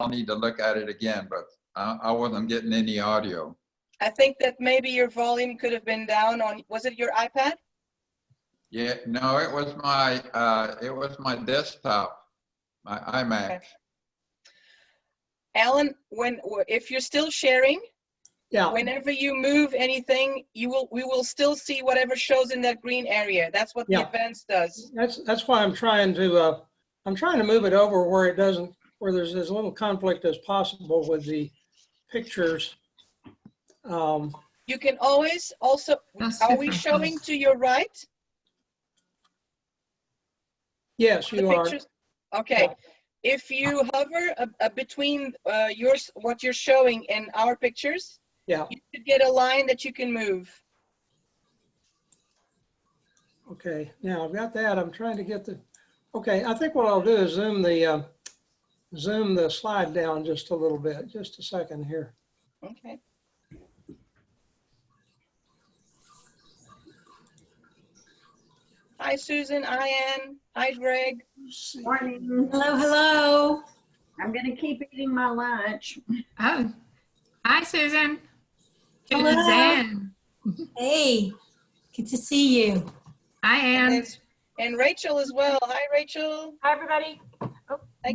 I'll need to look at it again, but I wasn't getting any audio. I think that maybe your volume could have been down on, was it your iPad? Yeah, no, it was my desktop, my iMac. Okay. Alan, if you're still sharing, Yeah. whenever you move anything, we will still see whatever shows in that green area. That's what the advanced does. That's why I'm trying to move it over where it doesn't, where there's as little conflict as possible with the pictures. You can always also, are we showing to your right? Yes, you are. Okay. Yeah. If you hover between what you're showing and our pictures, yeah, you should get a line that you can move. Okay, now I've got that. I'm trying to get the, okay, I think what I'll do is zoom the slide down just a little bit, just a second here. Okay. Hi, Susan. Hi, Ann. Hi, Greg. Morning. Hello, hello. I'm going to keep eating my lunch. Oh, hi, Susan. Hello. Suzanne. Hey, good to see you. Hi, Ann. And Rachel as well. Hi, Rachel. Hi, everybody. Oh, Hi,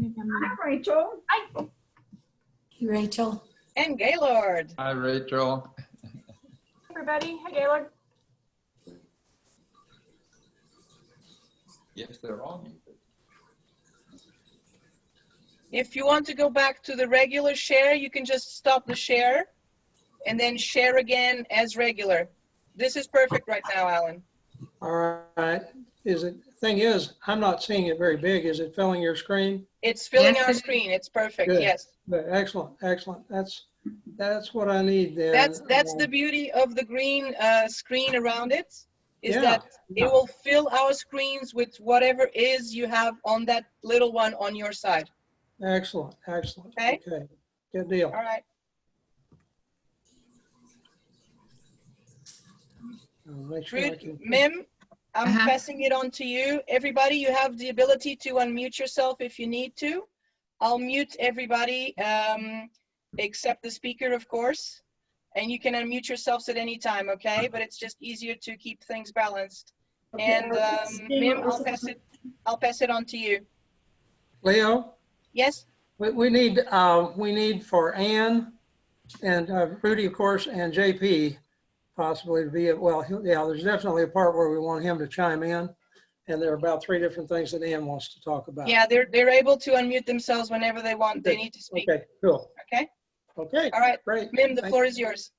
Rachel. Hey, Rachel. And Gaylord. Hi, Rachel. everybody. Hi, Gaylord. Yes, they're all muted. If you want to go back to the regular share, you can just stop the share and then share again as regular. This is perfect right now, Alan. All right. Thing is, I'm not seeing it very big. Is it filling your screen? It's filling Yes, our it is. screen. It's perfect. Good. Yes. Good. Excellent, excellent. That's what I need then. That's the beauty of the green screen around it, is Yeah. that it will fill our screens with whatever is you have on that little one on your side. Excellent, excellent. Okay. Okay, good deal. All right. I'll make sure I Rudy, can. Mim, I'm Uh-huh. passing it on to you. Everybody, you have the ability to unmute yourself if you need to. I'll mute everybody except the speaker, of course. And you can unmute yourselves at any time, okay? But it's just easier to keep things balanced. Okay. And Mim, I'll pass it on to you. Leo, Yes? we need for Ann and Rudy, of course, and JP possibly to be, well, yeah, there's definitely a part where we want him to chime in. And there are about 3 different things that Ann wants to talk about. Yeah, they're able to unmute themselves whenever they want. They need to speak. Okay, cool. Okay? Okay, All right. great. Mim, the Thank floor you. is yours.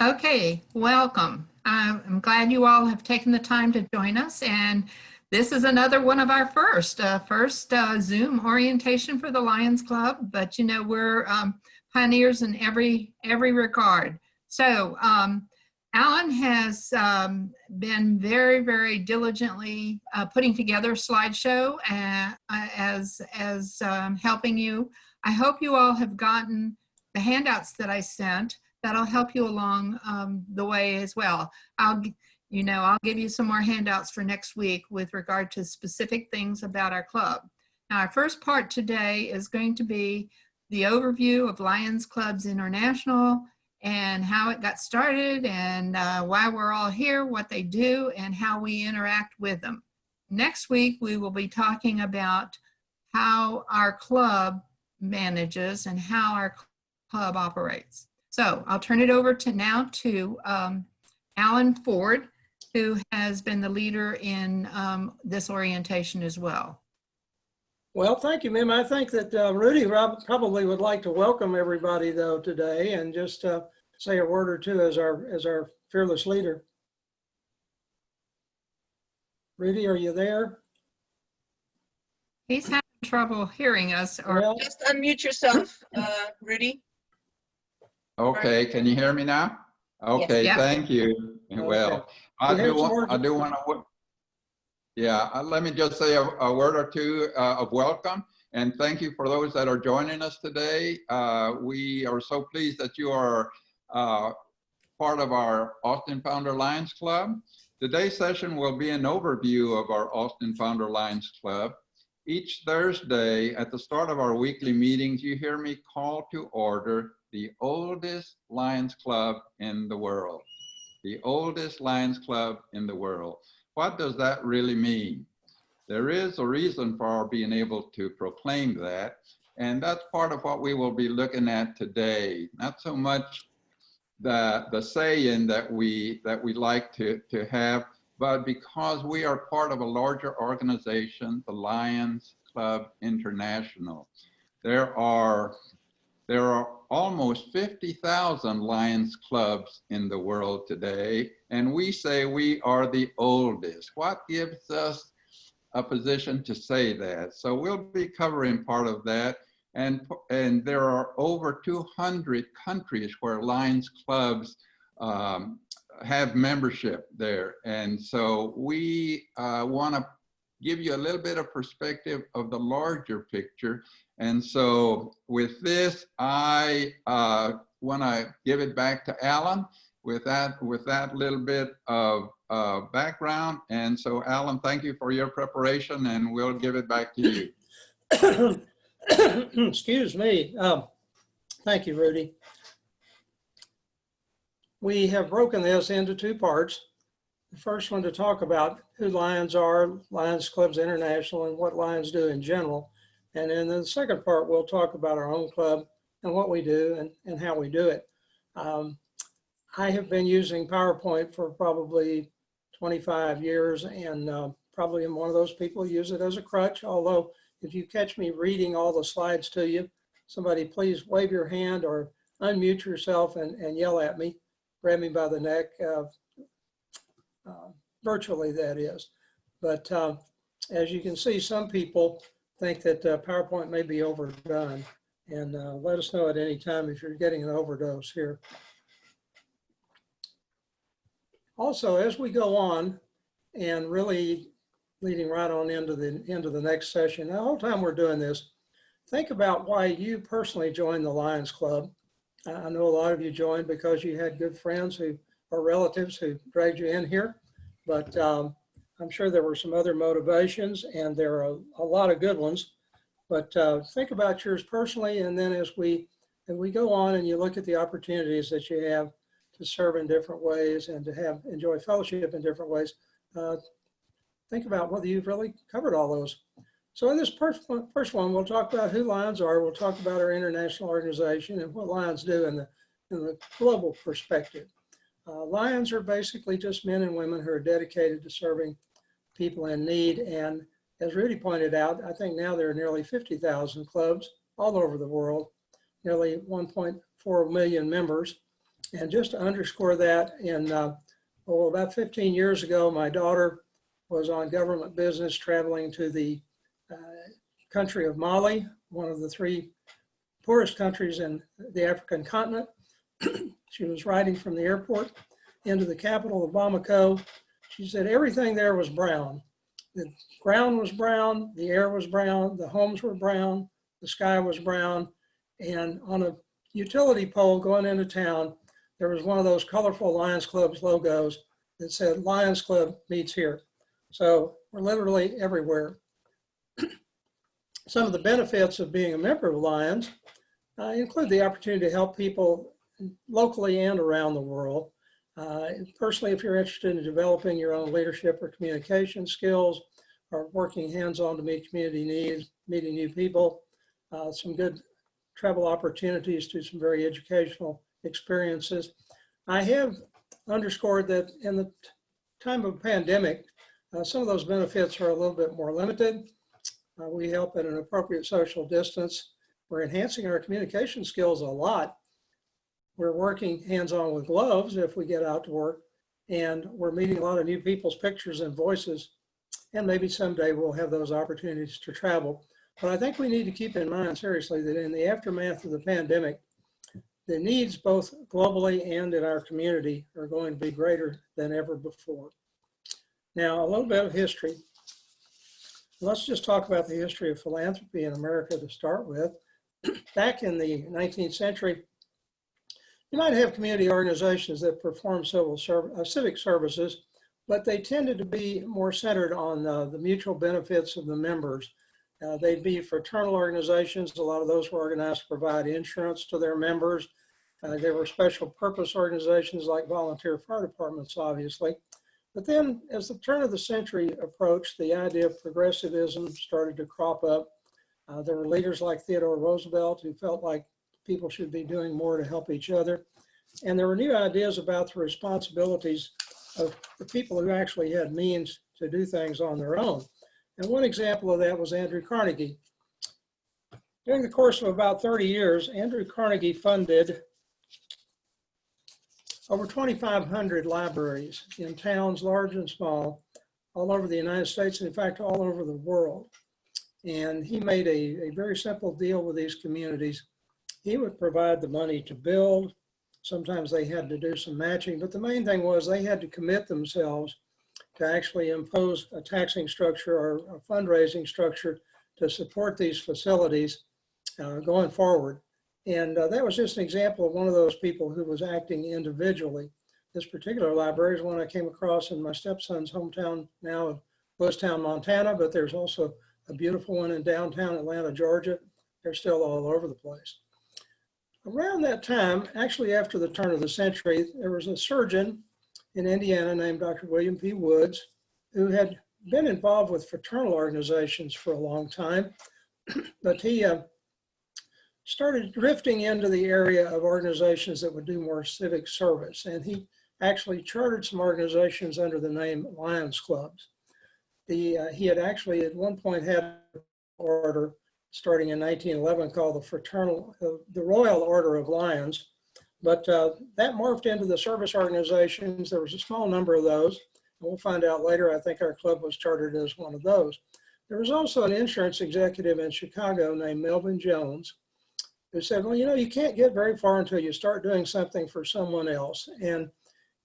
Okay, welcome. I'm glad you all have taken the time to join us. And this is another one of our first Zoom orientation for the Lions Club. But, you know, we're pioneers in every regard. So Alan has been very, very diligently putting together a slideshow as helping you. I hope you all have gotten the handouts that I sent. That'll help you along the way as well. I'll give you some more handouts for next week with regard to specific things about our club. Now, our first part today is going to be the overview of Lions Clubs International and how it got started and why we're all here, what they do, and how we interact with them. Next week, we will be talking about how our club manages and how our club operates. So I'll turn it over now to Alan Ford, who has been the leader in this orientation as well. Well, thank you, Mim. I think that Rudy probably would like to welcome everybody though today and just say a word or two as our fearless leader. Rudy, are you there? He's having trouble hearing us. Or Well, Just unmute yourself, Rudy. Okay, can you hear me now? Okay, Yeah. thank you. Well, I do want to, yeah, let me just say a word or two of welcome and thank you for those that are joining us today. We are so pleased that you are part of our Austin Founder Lions Club. Today's session will be an overview of our Austin Founder Lions Club. Each Thursday at the start of our weekly meetings, you hear me call to order the oldest Lions Club in the world. The oldest Lions Club in the world. What does that really mean? There is a reason for our being able to proclaim that, and that's part of what we will be looking at today. Not so much the saying that we like to have, but because we are part of a larger organization, the Lions Club International. There are almost 50,000 Lions clubs in the world today, and we say we are the oldest. What gives us a position to say that? So we'll be covering part of that, and there are over 200 countries where Lions clubs have membership there, and so we want to give you a little bit of perspective of the larger picture. And so with this, I want to give it back to Alan with that little bit of background. And so Alan, thank you for your preparation, and we'll give it back to you. Excuse me. Thank you, Rudy. We have broken this into two parts. The first one to talk about who Lions are, Lions Clubs International, and what Lions do in general. And then the second part, we'll talk about our own club and what we do and how we do it. I have been using PowerPoint for probably 25 years, and probably am one of those people who use it as a crutch. Although if you catch me reading all the slides to you, somebody please wave your hand or unmute yourself and yell at me, grab me by the neck, virtually that is. But as you can see, some people think that PowerPoint may be overdone, and let us know at any time if you're getting an overdose here. Also, as we go on, and really leading right on into the next session, the whole time we're doing this, think about why you personally joined the Lions Club. I know a lot of you joined because you had good friends or relatives who dragged you in here, but I'm sure there were some other motivations, and there are a lot of good ones. But think about yours personally, and then as we go on and you look at the opportunities that you have to serve in different ways and to enjoy fellowship in different ways, think about whether you've really covered all those. So in this first one, we'll talk about who Lions are. We'll talk about our international organization and what Lions do in the global perspective. Lions are basically just men and women who are dedicated to serving people in need. And as Rudy pointed out, I think now there are nearly 50,000 clubs all over the world, nearly 1.4 million members. And just to underscore that, about 15 years ago, my daughter was on government business traveling to the country of Mali, one of the 3 poorest countries in the African continent. She was riding from the airport into the capital of Bamako. She said everything there was brown. The ground was brown, the air was brown, the homes were brown, the sky was brown, and on a utility pole going into town, there was one of those colorful Lions Club's logos that said Lions Club meets here. So we're literally everywhere. Some of the benefits of being a member of Lions include the opportunity to help people locally and around the world. Personally, if you're interested in developing your own leadership or communication skills, or working hands-on to meet community needs, meeting new people, some good travel opportunities to some very educational experiences. I have underscored that in the time of pandemic, some of those benefits are a little bit more limited. We help at an appropriate social distance. We're enhancing our communication skills a lot. We're working hands-on with gloves if we get out to work, and we're meeting a lot of new people's pictures and voices, and maybe someday we'll have those opportunities to travel. But I think we need to keep in mind seriously that in the aftermath of the pandemic, the needs both globally and in our community are going to be greater than ever before. Now, a little bit of history. Let's just talk about the history of philanthropy in America to start with. Back in the 19th century, you might have community organizations that perform civic services, but they tended to be more centered on the mutual benefits of the members. They'd be fraternal organizations. A lot of those were organized to provide insurance to their members. There were special purpose organizations like volunteer fire departments, obviously. But then as the turn of the century approached, the idea of progressivism started to crop up. There were leaders like Theodore Roosevelt who felt like people should be doing more to help each other. And there were new ideas about the responsibilities of the people who actually had means to do things on their own. And one example of that was Andrew Carnegie. During the course of about 30 years, Andrew Carnegie funded over 2,500 libraries in towns large and small, all over the United States, and in fact, all over the world. And he made a very simple deal with these communities. He would provide the money to build. Sometimes they had to do some matching, but the main thing was they had to commit themselves to actually impose a taxing structure or a fundraising structure to support these facilities going forward. And that was just an example of one of those people who was acting individually. This particular library is one I came across in my stepson's hometown now of Lewistown, Montana, but there's also a beautiful one in downtown Atlanta, Georgia. They're still all over the place. Around that time, actually after the turn of the century, there was a surgeon in Indiana named Dr. William P. Woods, who had been involved with fraternal organizations for a long time, but he started drifting into the area of organizations that would do more civic service. And he actually chartered some organizations under the name Lions Clubs. He had actually at one point had an order starting in 1911 called the Royal Order of Lions. But that morphed into the service organizations. There was a small number of those. And we'll find out later, I think our club was chartered as one of those. There was also an insurance executive in Chicago named Melvin Jones who said, well, you know, you can't get very far until you start doing something for someone else. And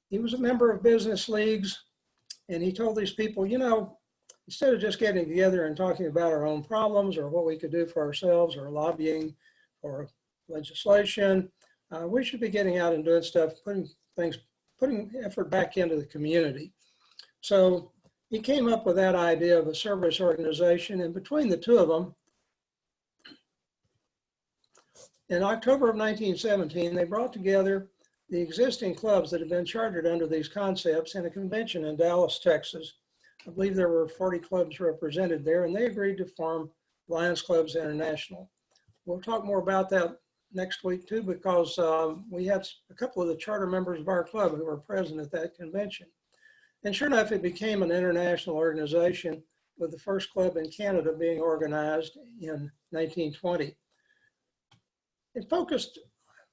he was a member of business leagues. And he told these people, you know, instead of just getting together and talking about our own problems or what we could do for ourselves or lobbying or legislation, we should be getting out and doing stuff, putting effort back into the community. So he came up with that idea of a service organization, and between the two of them, in October of 1917, they brought together the existing clubs that had been chartered under these concepts in a convention in Dallas, Texas. I believe there were 40 clubs represented there, and they agreed to form Lions Clubs International. We'll talk more about that next week too, because we had a couple of the charter members of our club who were present at that convention. And sure enough, it became an international organization, with the first club in Canada being organized in 1920. It focused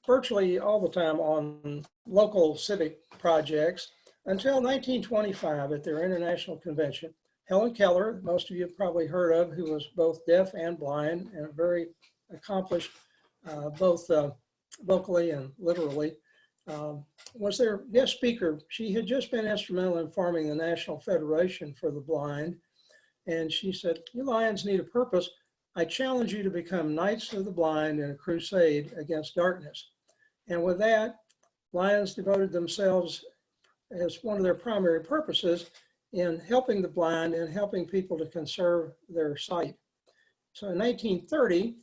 virtually all the time on local civic projects until 1925 at their international convention. Helen Keller, most of you have probably heard of, who was both deaf and blind and very accomplished both vocally and literally, was their guest speaker. She had just been instrumental in forming the National Federation for the Blind. And she said, you Lions need a purpose. I challenge you to become Knights of the Blind in a crusade against darkness. And with that, Lions devoted themselves as one of their primary purposes in helping the blind and helping people to conserve their sight. So in 1930,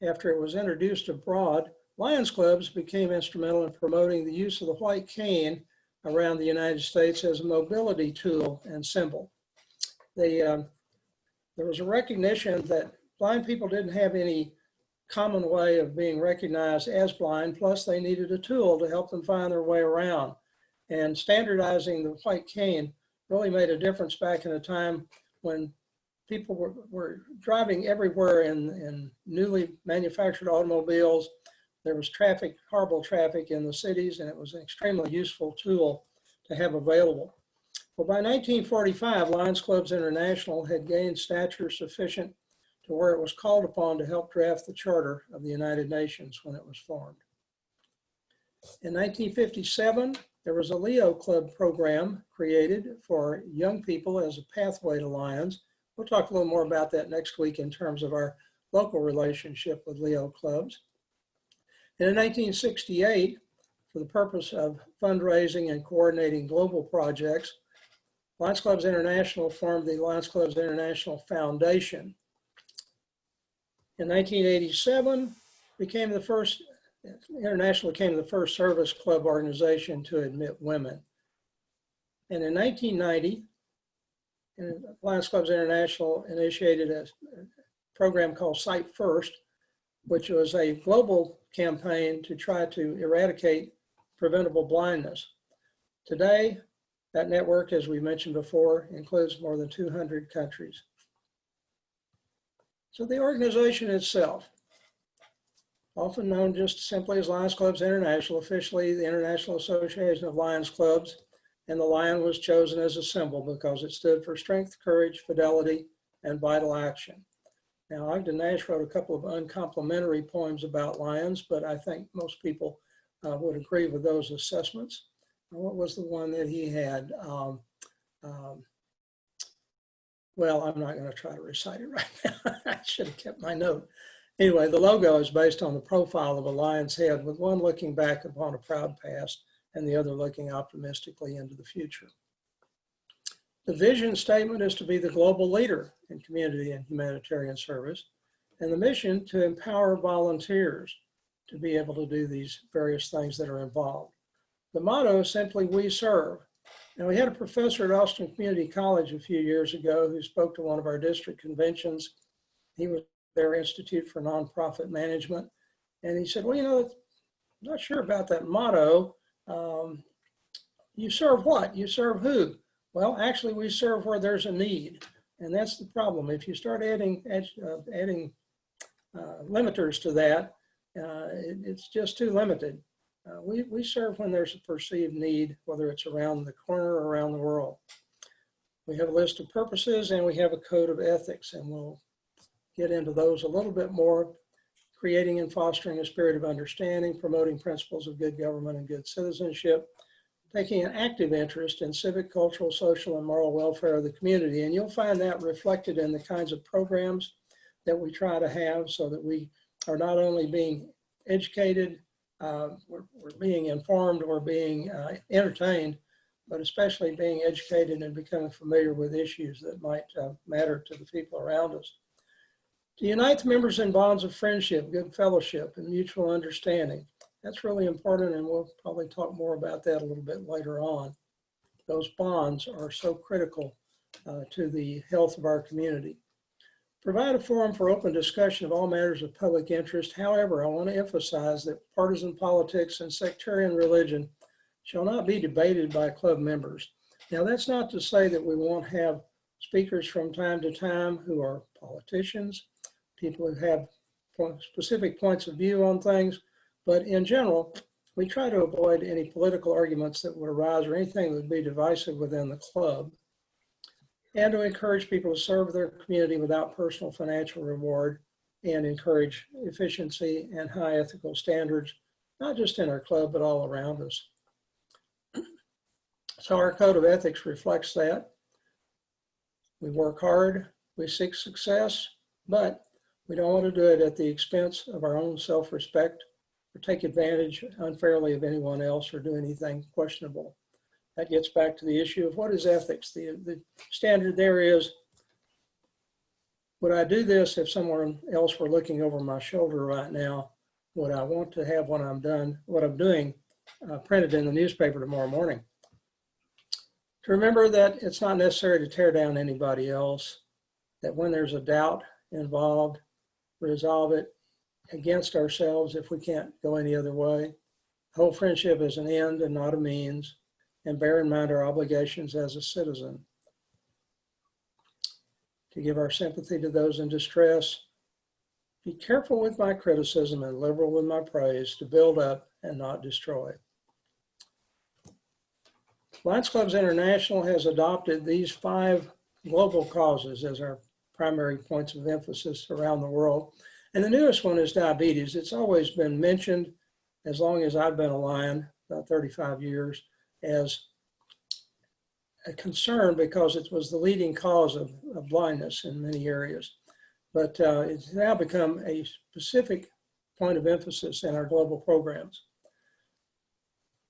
after it was introduced abroad, Lions Clubs became instrumental in promoting the use of the white cane around the United States as a mobility tool and symbol. There was a recognition that blind people didn't have any common way of being recognized as blind, plus they needed a tool to help them find their way around. And standardizing the white cane really made a difference back in a time when people were driving everywhere in newly manufactured automobiles. There was traffic, horrible traffic in the cities, and it was an extremely useful tool to have available. Well, by 1945, Lions Clubs International had gained stature sufficient to where it was called upon to help draft the Charter of the United Nations when it was formed. In 1957, there was a Leo Club program created for young people as a pathway to Lions. We'll talk a little more about that next week in terms of our local relationship with Leo Clubs. And in 1968, for the purpose of fundraising and coordinating global projects, Lions Clubs International formed the Lions Clubs International Foundation. In 1987, International became the first service club organization to admit women. And in 1990, Lions Clubs International initiated a program called Sight First, which was a global campaign to try to eradicate preventable blindness. Today, that network, as we mentioned before, includes more than 200 countries. So the organization itself, often known just simply as Lions Clubs International, officially the International Association of Lions Clubs, and the lion was chosen as a symbol because it stood for strength, courage, fidelity, and vital action. Now, Ogden Nash wrote a couple of uncomplimentary poems about lions, but I think most people would agree with those assessments. What was the one that he had? Well, I'm not going to try to recite it right now. I should have kept my note. Anyway, the logo is based on the profile of a lion's head, with one looking back upon a proud past and the other looking optimistically into the future. The vision statement is to be the global leader in community and humanitarian service, and the mission to empower volunteers to be able to do these various things that are involved. The motto is simply, we serve. Now, we had a professor at Austin Community College a few years ago who spoke to one of our district conventions. He was their Institute for Nonprofit Management. And he said, well, you know, I'm not sure about that motto. You serve what? You serve who? Well, actually, we serve where there's a need. And that's the problem. If you start adding limiters to that, it's just too limited. We serve when there's a perceived need, whether it's around the corner or around the world. We have a list of purposes and we have a code of ethics, and we'll get into those a little bit more. Creating and fostering a spirit of understanding, promoting principles of good government and good citizenship, taking an active interest in civic, cultural, social, and moral welfare of the community. And you'll find that reflected in the kinds of programs that we try to have, so that we are not only being educated, we're being informed, or being entertained, but especially being educated and becoming familiar with issues that might matter to the people around us. To unite the members in bonds of friendship, good fellowship, and mutual understanding. That's really important, and we'll probably talk more about that a little bit later on. Those bonds are so critical to the health of our community. Provide a forum for open discussion of all matters of public interest. However, I want to emphasize that partisan politics and sectarian religion shall not be debated by club members. Now, that's not to say that we won't have speakers from time to time who are politicians, people who have specific points of view on things, but in general, we try to avoid any political arguments that would arise or anything that would be divisive within the club, and to encourage people to serve their community without personal financial reward, and encourage efficiency and high ethical standards, not just in our club, but all around us. So our code of ethics reflects that. We work hard, we seek success, but we don't want to do it at the expense of our own self-respect, or take advantage unfairly of anyone else, or do anything questionable. That gets back to the issue of what is ethics. The standard there is, would I do this if someone else were looking over my shoulder right now? Would I want to have what I'm doing printed in the newspaper tomorrow morning? To remember that it's not necessary to tear down anybody else, that when there's a doubt involved, resolve it against ourselves if we can't go any other way. Hold friendship as an end and not a means, and bear in mind our obligations as a citizen. To give our sympathy to those in distress, be careful with my criticism and liberal with my praise, to build up and not destroy. Lions Clubs International has adopted these 5 global causes as our primary points of emphasis around the world. And the newest one is diabetes. It's always been mentioned, as long as I've been a Lion, about 35 years, as a concern, because it was the leading cause of blindness in many areas. But it's now become a specific point of emphasis in our global programs.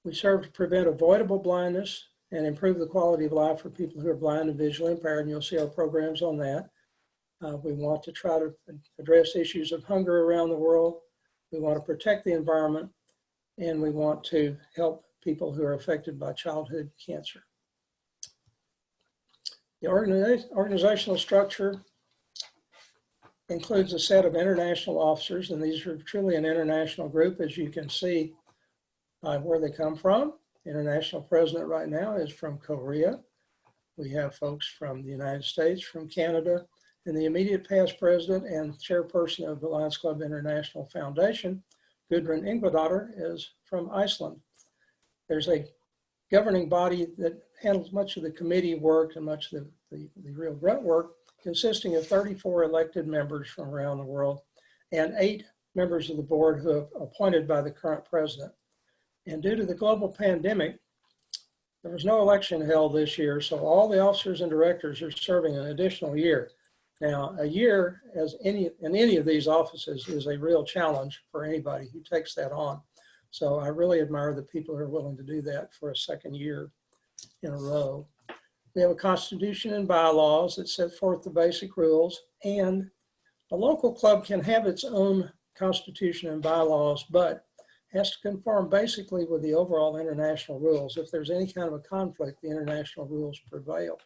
We serve to prevent avoidable blindness and improve the quality of life for people who are blind and visually impaired, and you'll see our programs on that. We want to try to address issues of hunger around the world. We want to protect the environment, and we want to help people who are affected by childhood cancer. The organizational structure includes a set of international officers, and these are truly an international group, as you can see where they come from. International president right now is from Korea. We have folks from the United States, from Canada, and the immediate past president and chairperson of the Lions Club International Foundation, Gudrun Ingvadottir, is from Iceland. There's a governing body that handles much of the committee work and much of the real grunt work, consisting of 34 elected members from around the world and 8 members of the board who are appointed by the current president. And due to the global pandemic, there was no election held this year, so all the officers and directors are serving an additional year. Now, a year in any of these offices is a real challenge for anybody who takes that on. So I really admire the people who are willing to do that for a second year in a row. We have a constitution and bylaws that set forth the basic rules, and a local club can have its own constitution and bylaws, but has to conform basically with the overall international rules. If there's any kind of a conflict, the international rules prevail.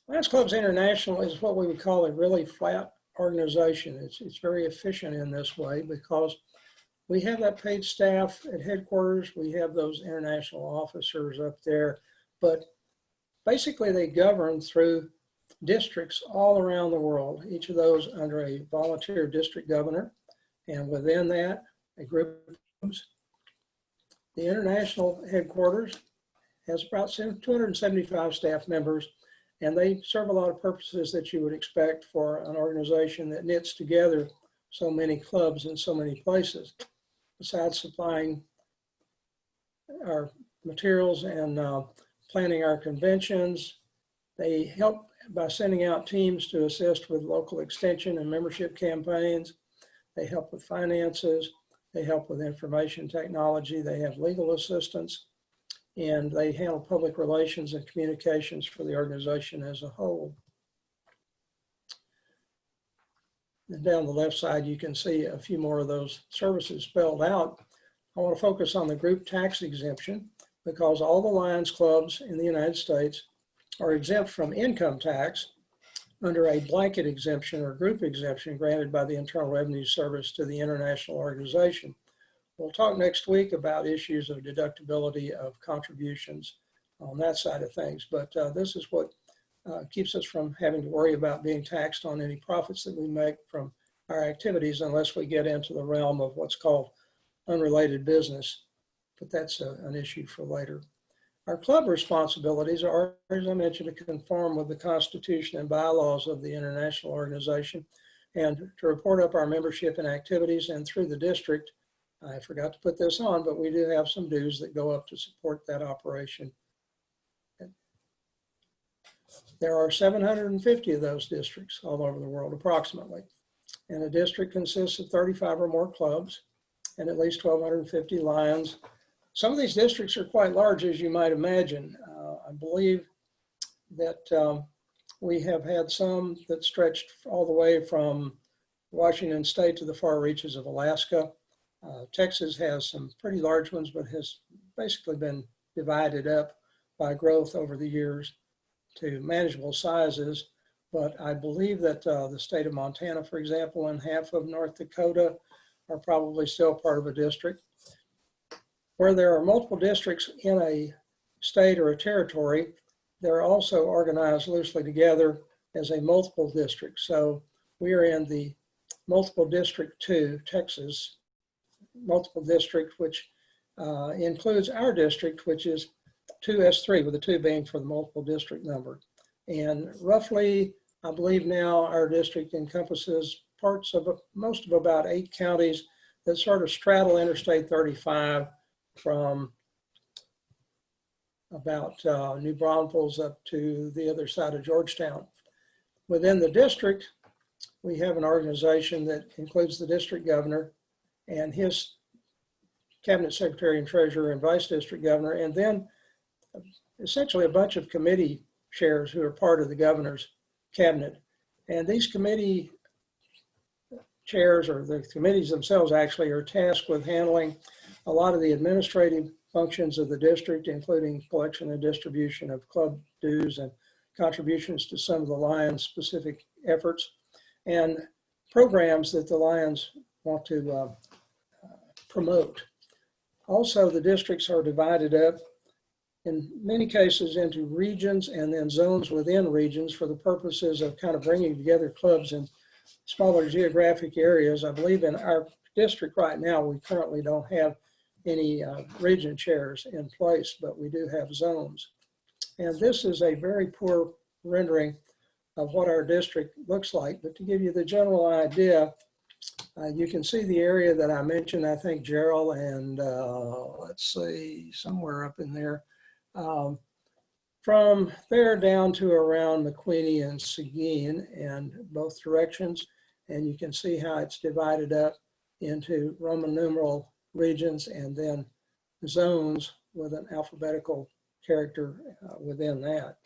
Lions Clubs International is what we would call a really flat organization. It's very efficient in this way because we have that paid staff at headquarters. We have those international officers up there, but basically they govern through districts all around the world, each of those under a volunteer district governor. And within that, a group of clubs. The international headquarters has about 275 staff members, and they serve a lot of purposes that you would expect for an organization that knits together so many clubs in so many places. Besides supplying our materials and planning our conventions, they help by sending out teams to assist with local extension and membership campaigns. They help with finances. They help with information technology. They have legal assistance, and they handle public relations and communications for the organization as a whole. And down the left side, you can see a few more of those services spelled out. I want to focus on the group tax exemption because all the Lions clubs in the United States are exempt from income tax under a blanket exemption or group exemption granted by the Internal Revenue Service to the international organization. We'll talk next week about issues of deductibility of contributions on that side of things, but this is what keeps us from having to worry about being taxed on any profits that we make from our activities unless we get into the realm of what's called unrelated business, but that's an issue for later. Our club responsibilities are, as I mentioned, to conform with the Constitution and bylaws of the international organization and to report up our membership and activities. And through the district, I forgot to put this on, but we do have some dues that go up to support that operation. There are 750 of those districts all over the world, approximately. And a district consists of 35 or more clubs and at least 1,250 Lions. Some of these districts are quite large, as you might imagine. I believe that we have had some that stretched all the way from Washington State to the far reaches of Alaska. Texas has some pretty large ones, but has basically been divided up by growth over the years to manageable sizes. But I believe that the state of Montana, for example, and half of North Dakota are probably still part of a district. Where there are multiple districts in a state or a territory, they're also organized loosely together as a multiple district. So we are in the multiple district 2, Texas, multiple district, which includes our district, which is 2S3, with the 2 being for the multiple district number. And roughly, I believe now our district encompasses parts of most of about 8 counties that sort of straddle Interstate 35 from about New Braunfels up to the other side of Georgetown. Within the district, we have an organization that includes the district governor and his cabinet secretary and treasurer and vice district governor, and then essentially a bunch of committee chairs who are part of the governor's cabinet. And these committee chairs, or the committees themselves actually, are tasked with handling a lot of the administrative functions of the district, including collection and distribution of club dues and contributions to some of the Lions specific efforts and programs that the Lions want to promote. Also, the districts are divided up in many cases into regions and then zones within regions for the purposes of kind of bringing together clubs in smaller geographic areas. I believe in our district right now, we currently don't have any region chairs in place, but we do have zones. And this is a very poor rendering of what our district looks like. But to give you the general idea, you can see the area that I mentioned, I think Gerald and let's see, somewhere up in there. From there down to around McQueenie and Seguin and both directions. And you can see how it's divided up into Roman numeral regions and then zones with an alphabetical character within that.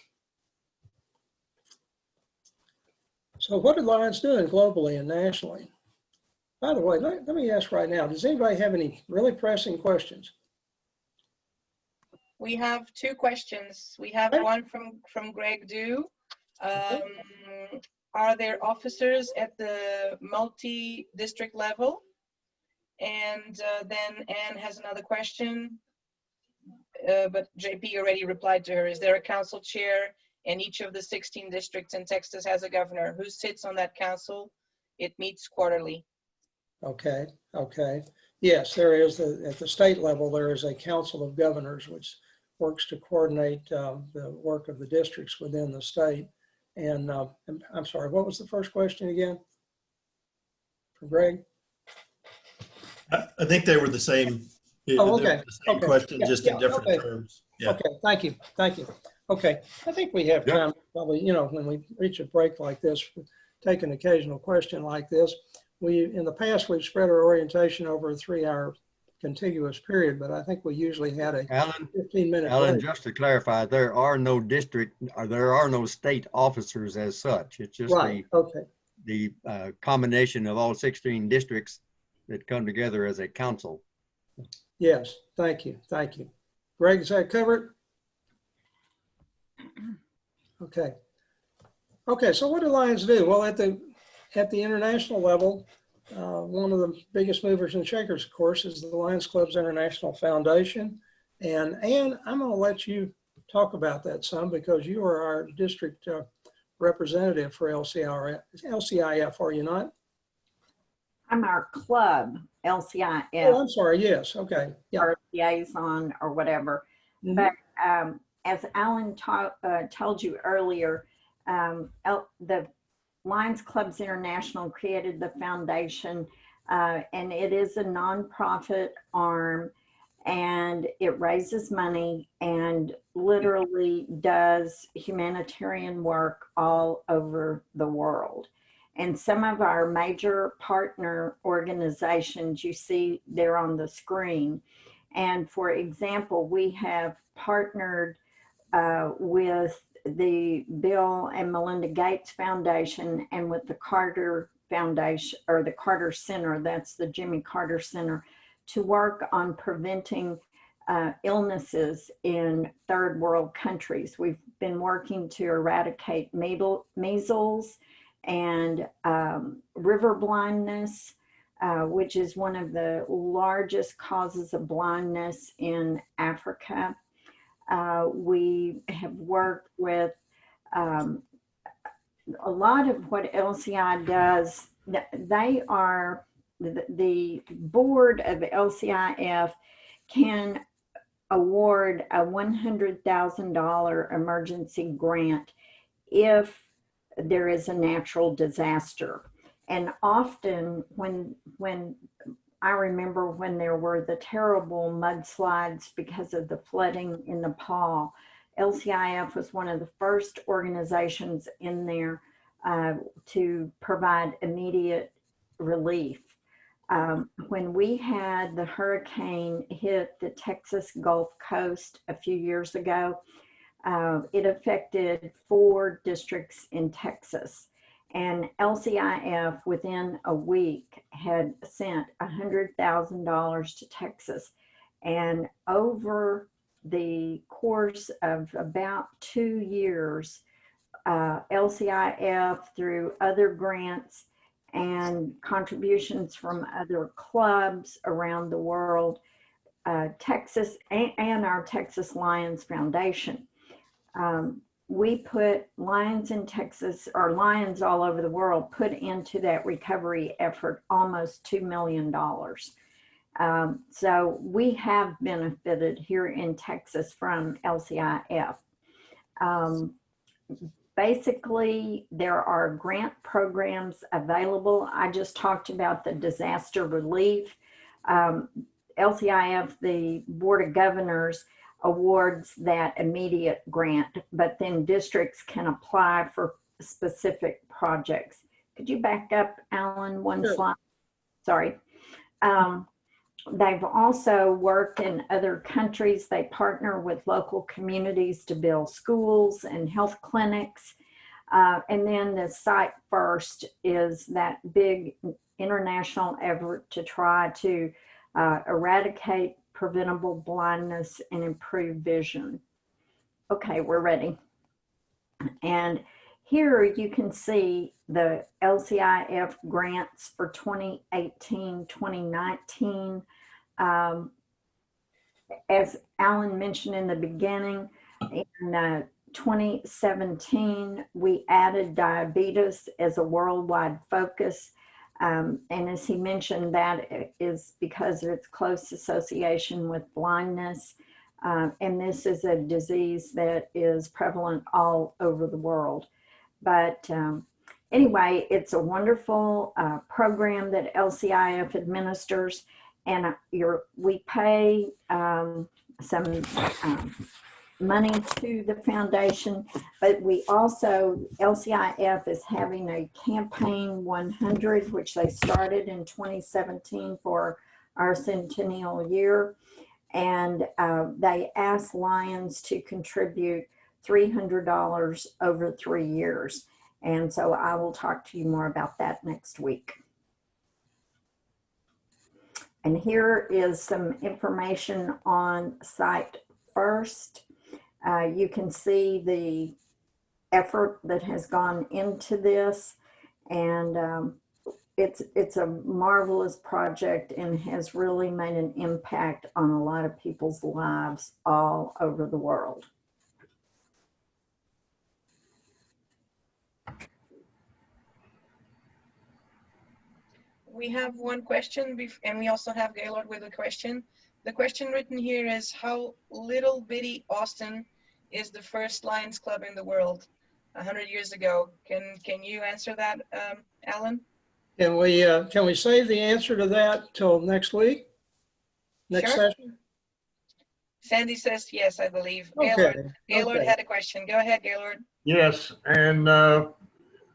So what are Lions doing globally and nationally? By the way, let me ask right now, does anybody have any really pressing questions? We have two questions. We have one from Greg Dew. Are there officers at the multi-district level? And then Ann has another question, but JP already replied to her. Is there a council chair in each of the 16 districts in Texas has a governor? Who sits on that council? It meets quarterly. Okay, okay. Yes, there is, at the state level, there is a council of governors which works to coordinate the work of the districts within the state. And I'm sorry, what was the first question again? For Greg? I think they were the same. Oh, okay. The same question, just in different terms. Yeah. Okay, thank you, thank you. Okay, I think we have time, probably, you know, when we reach a break like this, take an occasional question like this. In the past, we've spread our orientation over a 3-hour contiguous period, but I think we usually had a 15-minute Alan, break. just to clarify, there are no state officers as such. It's just Right, okay. the combination of all 16 districts that come together as a council. Yes, thank you, thank you. Greg, is that covered? Okay. Okay, so what do Lions do? Well, at the international level, one of the biggest movers and shakers, of course, is the Lions Club's International Foundation. And Ann, I'm going to let you talk about that some because you are our district representative for LCIF, are you not? I'm our club, LCIF. Oh, I'm sorry, yes, okay. Yeah. Or liaison or whatever. Mhm. But as Alan told you earlier, the Lions Clubs International created the foundation, and it is a nonprofit arm, and it raises money and literally does humanitarian work all over the world. And some of our major partner organizations you see there on the screen. And for example, we have partnered with the Bill and Melinda Gates Foundation and with the Carter Foundation, or the Carter Center, that's the Jimmy Carter Center, to work on preventing illnesses in third world countries. We've been working to eradicate measles and river blindness, which is one of the largest causes of blindness in Africa. We have worked with a lot of what LCI does. They are, the board of LCIF can award a $100,000 emergency grant if there is a natural disaster. And often when I remember when there were the terrible mudslides because of the flooding in Nepal, LCIF was one of the first organizations in there to provide immediate relief. When we had the hurricane hit the Texas Gulf Coast a few years ago, it affected 4 districts in Texas. And LCIF within a week had sent $100,000 to Texas. And over the course of about 2 years, LCIF, through other grants and contributions from other clubs around the world, Texas and our Texas Lions Foundation, we put Lions in Texas, or Lions all over the world, put into that recovery effort almost $2 million. So we have benefited here in Texas from LCIF. Basically, there are grant programs available. I just talked about the disaster relief. LCIF, the Board of Governors, awards that immediate grant, but then districts can apply for specific projects. Could you back up, Alan, one slide? Sorry. They've also worked in other countries. They partner with local communities to build schools and health clinics. And then the Sight First is that big international effort to try to eradicate preventable blindness and improve vision. Okay, we're ready. And here you can see the LCIF grants for 2018, 2019. As Alan mentioned in the beginning, in 2017, we added diabetes as a worldwide focus. And as he mentioned, that is because of its close association with blindness. And this is a disease that is prevalent all over the world. But anyway, it's a wonderful program that LCIF administers, and we pay some money to the foundation, but we also, LCIF is having a campaign 100, which they started in 2017 for our centennial year. And they asked Lions to contribute $300 over 3 years. And so I will talk to you more about that next week. And here is some information on Sight First. You can see the effort that has gone into this, and it's a marvelous project and has really made an impact on a lot of people's lives all over the world. We have one question, and we also have Gaylord with a question. The question written here is, how little bitty Austin is the first Lions Club in the world 100 years ago? Can you answer that, Alan? Can we save the answer to that till next week? Next Sure. session? Sandy says yes, I believe. Okay. Gaylord had a question. Go ahead, Gaylord. Yes, and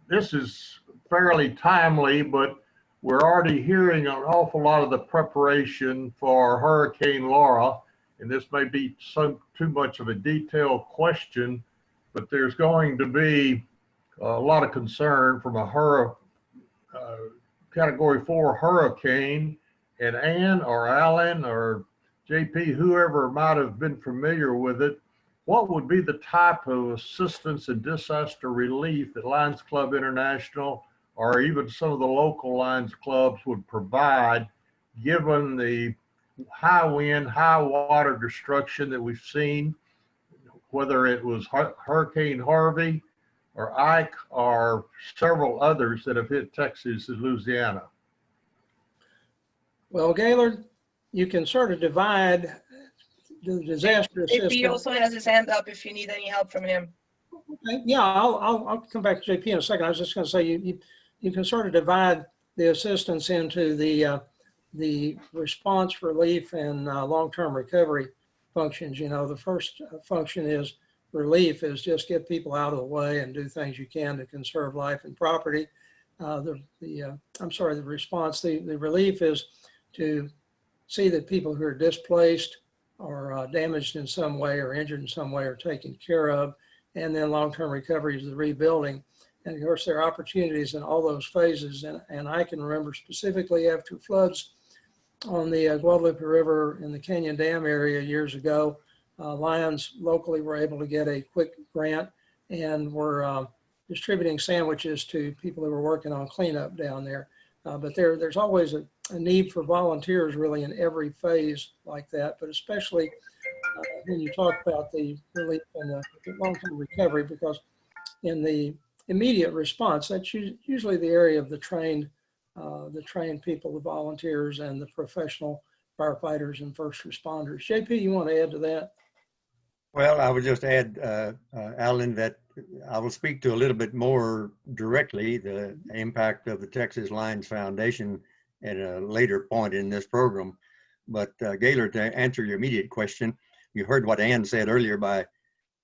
this is fairly timely, but we're already hearing an awful lot of the preparation for Hurricane Laura, and this may be too much of a detailed question, but there's going to be a lot of concern from a Category 4 hurricane, and Ann or Alan or JP, whoever might have been familiar with it, what would be the type of assistance and disaster relief that Lions Club International or even some of the local Lions clubs would provide, given the high wind, high water destruction that we've seen, whether it was Hurricane Harvey or Ike or several others that have hit Texas and Louisiana? Well, Gaylord, you can sort of divide the disaster If he assistance. also has his hand up if you need any help from him. Yeah, I'll come back to JP in a second. I was just going to say you can sort of divide the assistance into the response, relief, and long-term recovery functions. You know, the first function is relief, is just get people out of the way and do things you can to conserve life and property. The response, the relief is to see that people who are displaced or damaged in some way or injured in some way are taken care of. And then long-term recovery is the rebuilding. And of course, there are opportunities in all those phases. And I can remember specifically after floods on the Guadalupe River in the Canyon Dam area years ago, Lions locally were able to get a quick grant and were distributing sandwiches to people who were working on cleanup down there. But there's always a need for volunteers really in every phase like that, but especially when you talk about the relief and the long-term recovery, because in the immediate response, that's usually the area of the trained people, the volunteers, and the professional firefighters and first responders. JP, you want to add to that? Well, I would just add, Alan, that I will speak to a little bit more directly the impact of the Texas Lions Foundation at a later point in this program. But Gaylord, to answer your immediate question, you heard what Ann said earlier by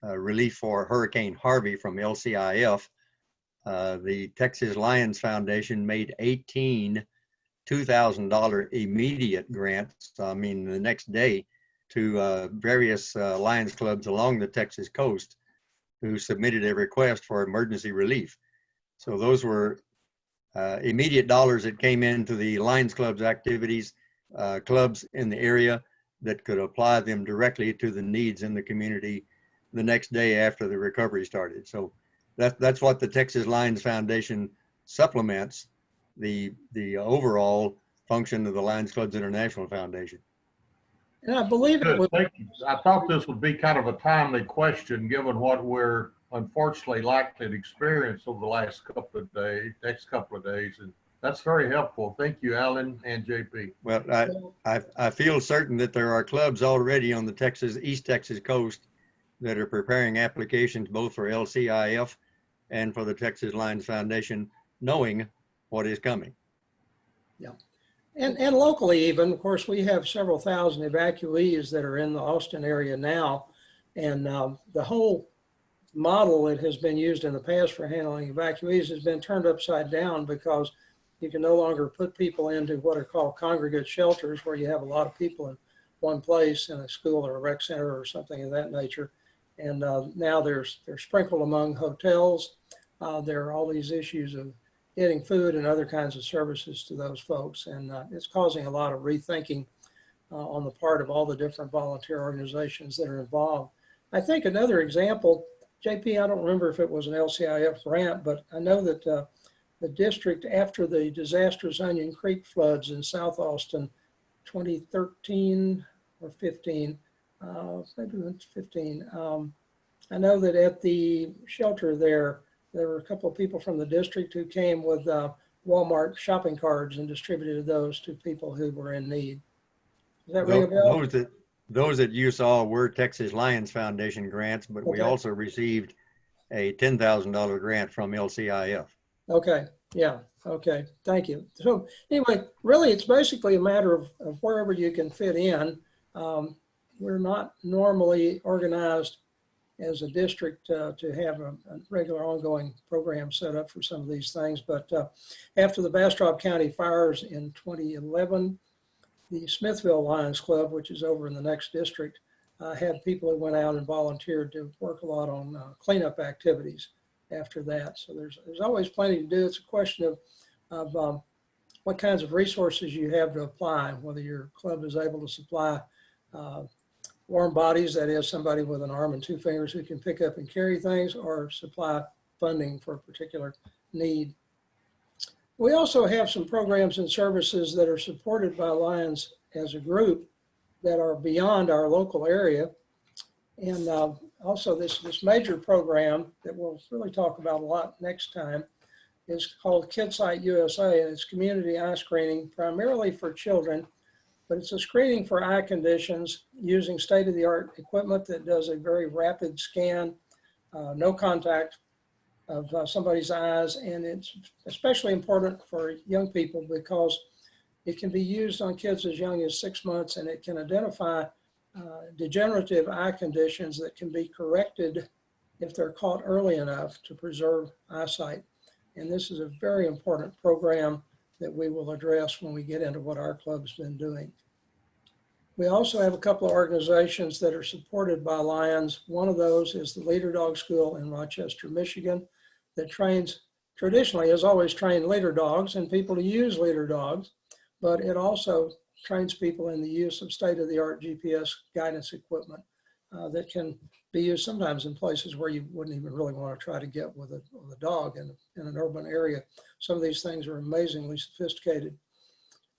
relief for Hurricane Harvey from LCIF. The Texas Lions Foundation made 18 $2,000 immediate grants, I mean, the next day, to various Lions clubs along the Texas coast who submitted a request for emergency relief. So those were immediate dollars that came into the Lions club's activities, clubs in the area that could apply them directly to the needs in the community the next day after the recovery started. So that's what the Texas Lions Foundation supplements the overall function of the Lions Clubs International Foundation. And I believe it was. Thank you. I thought this would be kind of a timely question, given what we're unfortunately likely to experience over the next couple of days. And that's very helpful. Thank you, Alan and JP. Well, I feel certain that there are clubs already on the East Texas coast that are preparing applications both for LCIF and for the Texas Lions Foundation, knowing what is coming. Yeah. And locally even, of course, we have several thousand evacuees that are in the Austin area now. And the whole model that has been used in the past for handling evacuees has been turned upside down, because you can no longer put people into what are called congregate shelters, where you have a lot of people in one place in a school or a rec center or something of that nature. And now they're sprinkled among hotels. There are all these issues of getting food and other kinds of services to those folks. And it's causing a lot of rethinking on the part of all the different volunteer organizations that are involved. I think another example, JP, I don't remember if it was an LCIF grant, but I know that the district, after the disastrous Onion Creek floods in South Austin, 2013 or 15, maybe it was 15. I know that at the shelter there were a couple of people from the district who came with Walmart shopping cards and distributed those to people who were in need. Does that ring a bell? Those that you saw were Texas Lions Foundation grants, but we also received a $10,000 grant from LCIF. Okay, yeah, okay, thank you. So anyway, really it's basically a matter of wherever you can fit in. We're not normally organized as a district to have a regular ongoing program set up for some of these things. But after the Bastrop County fires in 2011, the Smithville Lions Club, which is over in the next district, had people who went out and volunteered to work a lot on cleanup activities after that. So there's always plenty to do. It's a question of what kinds of resources you have to apply, whether your club is able to supply warm bodies, that is somebody with an arm and two fingers who can pick up and carry things, or supply funding for a particular need. We also have some programs and services that are supported by Lions as a group that are beyond our local area. And also this major program that we'll really talk about a lot next time is called KidSight USA, and it's community eye screening primarily for children. But it's a screening for eye conditions using state-of-the-art equipment that does a very rapid scan, no contact of somebody's eyes. And it's especially important for young people because it can be used on kids as young as 6 months, and it can identify degenerative eye conditions that can be corrected if they're caught early enough to preserve eyesight. And this is a very important program that we will address when we get into what our club's been doing. We also have a couple of organizations that are supported by Lions. One of those is the Leader Dog School in Rochester, Michigan, that trains traditionally has always trained leader dogs and people to use leader dogs, but it also trains people in the use of state-of-the-art GPS guidance equipment that can be used sometimes in places where you wouldn't even really want to try to get with a dog in an urban area. Some of these things are amazingly sophisticated.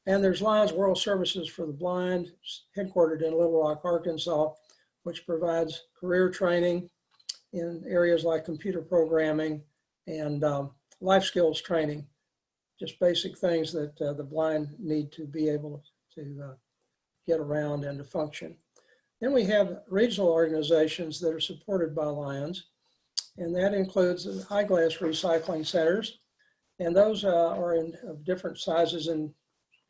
And there's Lions World Services for the Blind, headquartered in Little Rock, Arkansas, which provides career training in areas like computer programming and life skills training, just basic things that the blind need to be able to get around and to function. Then we have regional organizations that are supported by Lions, and that includes eyeglass recycling centers. And those are of different sizes and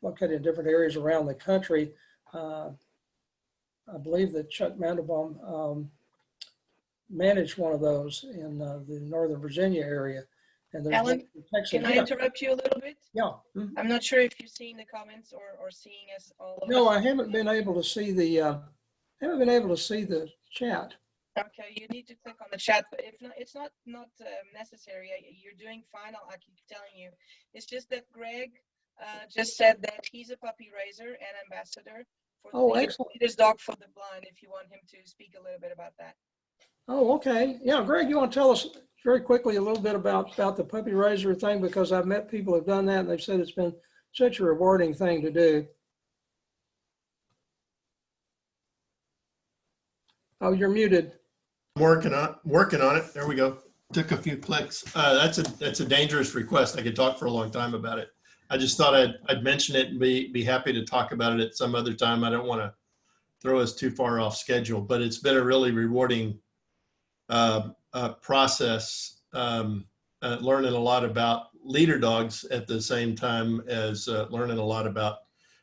located in different areas around the country. I believe that Chuck Mandelbaum managed one of those in the Northern Virginia area. And there's Alan, can I interrupt you a little bit? Yeah. I'm not sure if you've seen the comments or seeing us all of No, us. I haven't been able to see the chat. Okay, you need to click on the chat, but if not, it's not necessary. You're doing fine. I keep telling you. It's just that Greg just said that he's a puppy raiser and ambassador for the Leader's Dog for the Blind. If you want him to speak a little bit about that. Oh, okay. Yeah, Greg, you want to tell us very quickly a little bit about the puppy raiser thing, because I've met people who've done that and they've said it's been such a rewarding thing to do. Oh, you're muted. Working on it. There we go. Took a few clicks. That's a dangerous request. I could talk for a long time about it. I just thought I'd mention it and be happy to talk about it at some other time. I don't want to throw us too far off schedule, but it's been a really rewarding process, learning a lot about leader dogs at the same time as learning a lot about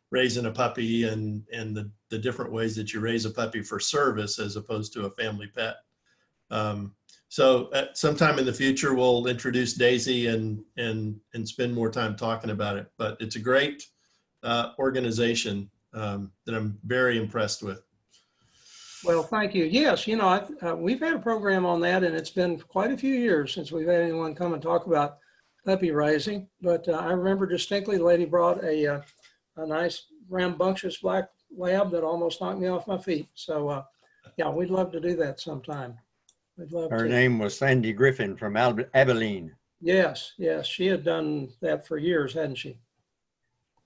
raising a puppy and the different ways that you raise a puppy for service as opposed to a family pet. So at sometime in the future, we'll introduce Daisy and spend more time talking about it. But it's a great organization that I'm very impressed with. Well, thank you. Yes, you know, we've had a program on that, and it's been quite a few years since we've had anyone come and talk about puppy raising. But I remember distinctly the lady brought a nice rambunctious black lab that almost knocked me off my feet. So yeah, we'd love to do that sometime. We'd love Her to. name was Sandy Griffin from Abilene. Yes, yes, she had done that for years, hadn't she?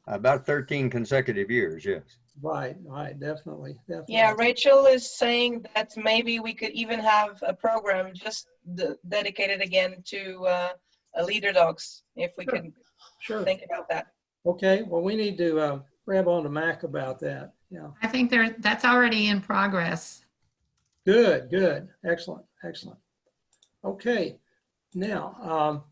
About 13 consecutive years, yes. Right, definitely. Yeah, Rachel is saying that maybe we could even have a program just dedicated again to leader dogs, if we could think about that. Okay, well, we need to grab on to Mac about that. Yeah. I think that's already in progress. Good. Excellent. Okay, now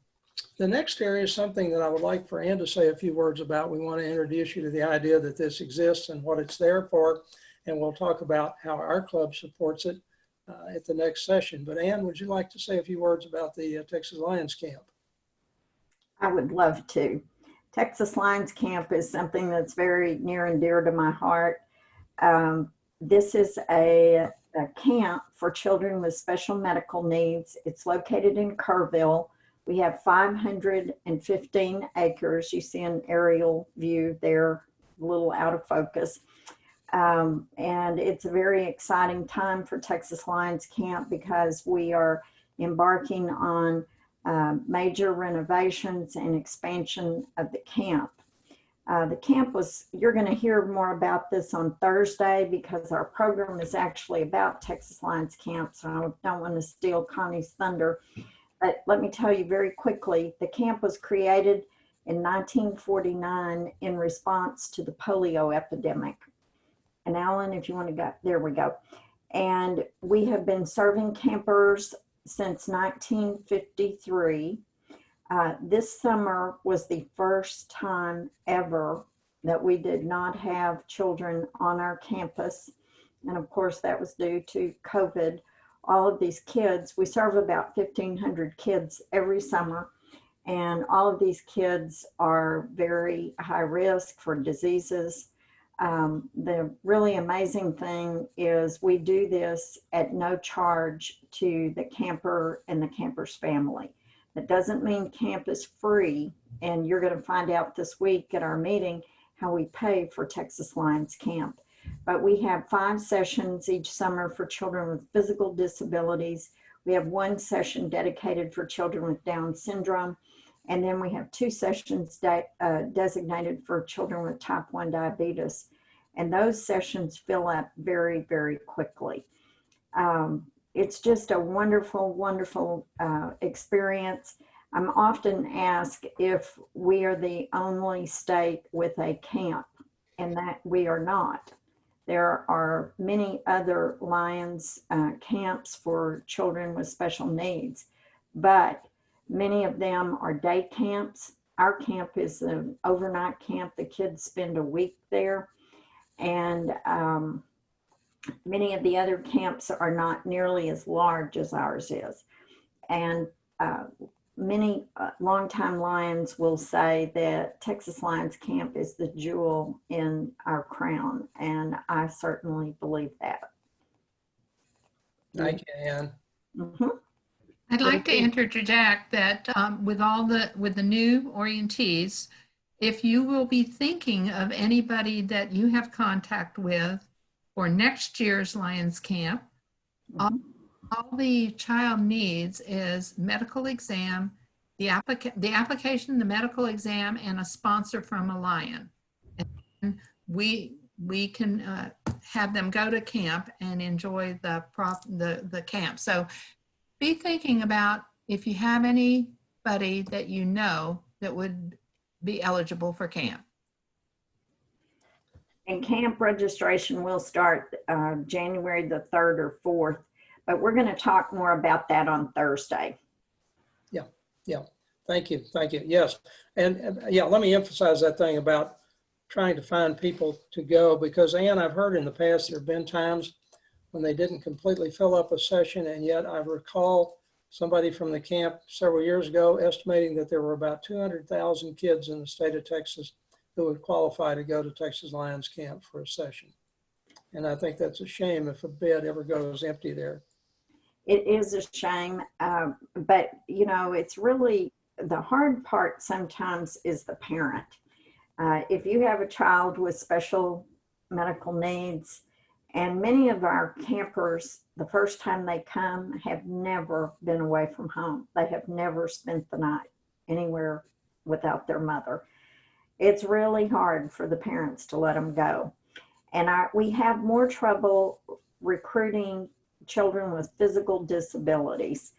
the next area is something that I would like for Ann to say a few words about. We want to introduce you to the idea that this exists and what it's there for, and we'll talk about how our club supports it at the next session. But Ann, would you like to say a few words about the Texas Lions Camp? I would love to. Texas Lions Camp is something that's very near and dear to my heart. This is a camp for children with special medical needs. It's located in Kerrville. We have 515 acres. You see an aerial view there, a little out of focus. And it's a very exciting time for Texas Lions Camp because we are embarking on major renovations and expansion of the camp. The camp you're going to hear more about this on Thursday because our program is actually about Texas Lions Camp, so I don't want to steal Connie's thunder. But let me tell you very quickly, the camp was created in 1949 in response to the polio epidemic. And Alan, if you want to go, there we go. And we have been serving campers since 1953. This summer was the first time ever that we did not have children on our campus. And of course, that was due to COVID. All of these kids, we serve about 1,500 kids every summer. And all of these kids are very high risk for diseases. The really amazing thing is we do this at no charge to the camper and the camper's family. That doesn't mean camp is free, and you're going to find out this week at our meeting how we pay for Texas Lions Camp. But we have 5 sessions each summer for children with physical disabilities. We have 1 session dedicated for children with Down syndrome. And then we have 2 sessions designated for children with type 1 diabetes. And those sessions fill up very, very quickly. It's just a wonderful, wonderful experience. I'm often asked if we are the only state with a camp, and that we are not. There are many other Lions camps for children with special needs, but many of them are day camps. Our camp is an overnight camp. The kids spend a week there, and many of the other camps are not nearly as large as ours is. And many longtime Lions will say that Texas Lions Camp is the jewel in our crown, and I certainly believe that. Thank you, Ann. Mm-hmm. I'd like to interject that with the new orientees, if you will be thinking of anybody that you have contact with for next year's Lions Camp, all the child needs is medical exam, the application, the medical exam, and a sponsor from a Lion. And we can have them go to camp and enjoy the camp. So be thinking about if you have anybody that you know that would be eligible for camp. And camp registration will start January the 3rd or 4th, but we're going to talk more about that on Thursday. Yeah. Thank you. Yes. And yeah, let me emphasize that thing about trying to find people to go, because Ann, I've heard in the past, there have been times when they didn't completely fill up a session. And yet I recall somebody from the camp several years ago estimating that there were about 200,000 kids in the state of Texas who would qualify to go to Texas Lions Camp for a session. And I think that's a shame if a bed ever goes empty there. It is a shame, but you know, it's really the hard part sometimes is the parent. If you have a child with special medical needs, and many of our campers, the first time they come, have never been away from home. They have never spent the night anywhere without their mother. It's really hard for the parents to let them go. And we have more trouble recruiting children with physical disabilities.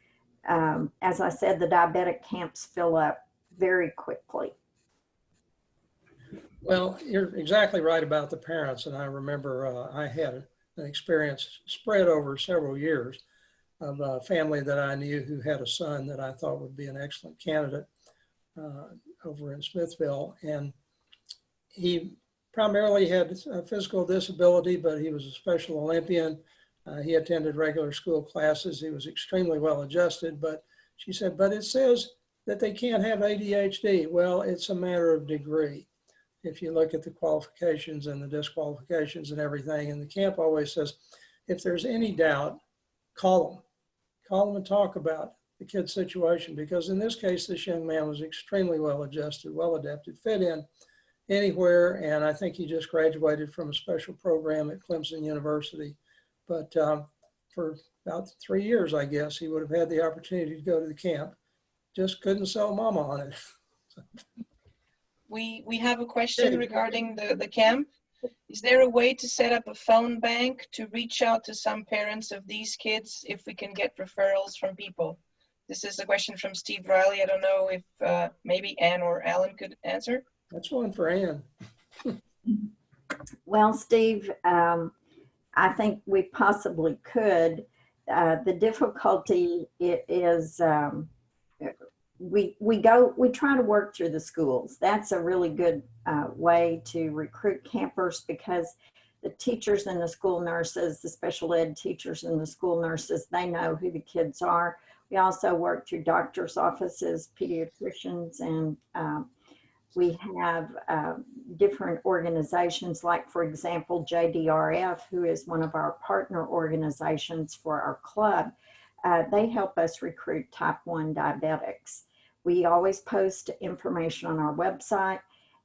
As I said, the diabetic camps fill up very quickly. Well, you're exactly right about the parents. And I remember I had an experience spread over several years of a family that I knew who had a son that I thought would be an excellent candidate over in Smithville. And he primarily had a physical disability, but he was a Special Olympian. He attended regular school classes. He was extremely well adjusted, but she said, but it says that they can't have ADHD. Well, it's a matter of degree. If you look at the qualifications and the disqualifications and everything, and the camp always says, if there's any doubt, call them and talk about the kid's situation, because in this case, this young man was extremely well adjusted, well adapted, fit in anywhere. And I think he just graduated from a special program at Clemson University. But for about 3 years, I guess, he would have had the opportunity to go to the camp. Just couldn't sell mama on it. We have a question regarding the camp. Is there a way to set up a phone bank to reach out to some parents of these kids if we can get referrals from people? This is a question from Steve Riley. I don't know if maybe Ann or Alan could answer. That's one for Ann. Well, Steve, I think we possibly could. The difficulty is we try to work through the schools. That's a really good way to recruit campers, because the teachers and the school nurses, the special ed teachers and the school nurses, they know who the kids are. We also work through doctors' offices, pediatricians, and we have different organizations, like, for example, JDRF, who is one of our partner organizations for our club. They help us recruit type 1 diabetics. We always post information on our website,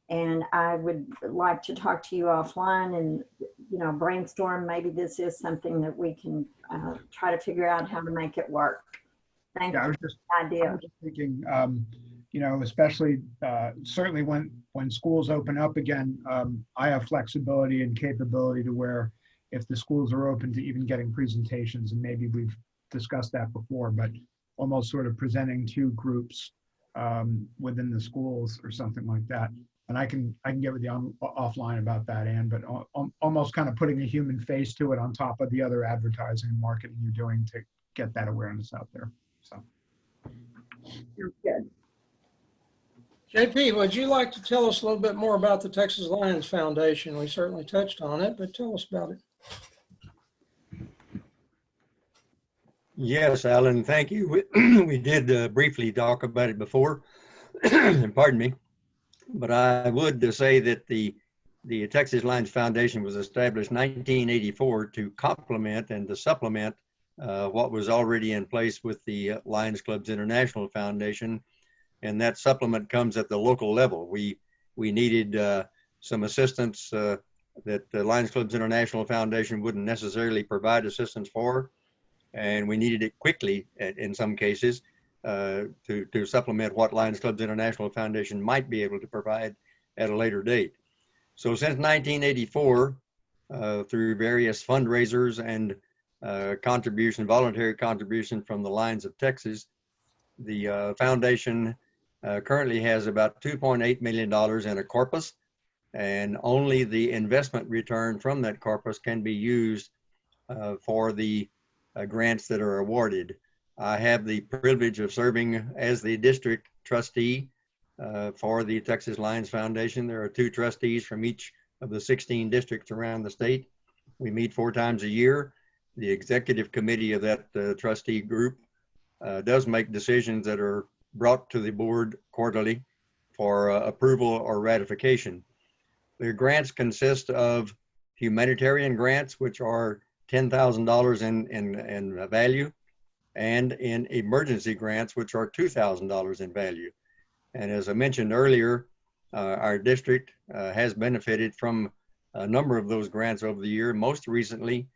and I would like to talk to you offline and, you know, brainstorm. Maybe this is something that we can try to figure out how to make it work. Thank you. I was just thinking, you know, especially certainly when schools open up again, I have flexibility and capability to where if the schools are open to even getting presentations, and maybe we've discussed that before, but almost sort of presenting to groups within the schools or something like that. And I can get with you offline about that, Ann, but almost kind of putting a human face to it on top of the other advertising and marketing you're doing to get that awareness out there. So. You're good. JP, would you like to tell us a little bit more about the Texas Lions Foundation? We certainly touched on it, but tell us about it. Yes, Alan, thank you. We did briefly talk about it before, pardon me, but I would say that the Texas Lions Foundation was established in 1984 to complement and to supplement what was already in place with the Lions Clubs International Foundation, and that supplement comes at the local level. We needed some assistance that the Lions Clubs International Foundation wouldn't necessarily provide assistance for, and we needed it quickly in some cases to supplement what Lions Clubs International Foundation might be able to provide at a later date. So since 1984, through various fundraisers and voluntary contribution from the Lions of Texas, the foundation currently has about $2.8 million in a corpus, and only the investment return from that corpus can be used for the grants that are awarded. I have the privilege of serving as the district trustee for the Texas Lions Foundation. There are 2 trustees from each of the 16 districts around the state. We meet 4 times a year. The executive committee of that trustee group does make decisions that are brought to the board quarterly for approval or ratification. The grants consist of humanitarian grants, which are $10,000 in value, and in emergency grants, which are $2,000 in value. And as I mentioned earlier, our district has benefited from a number of those grants over the year. Most recently,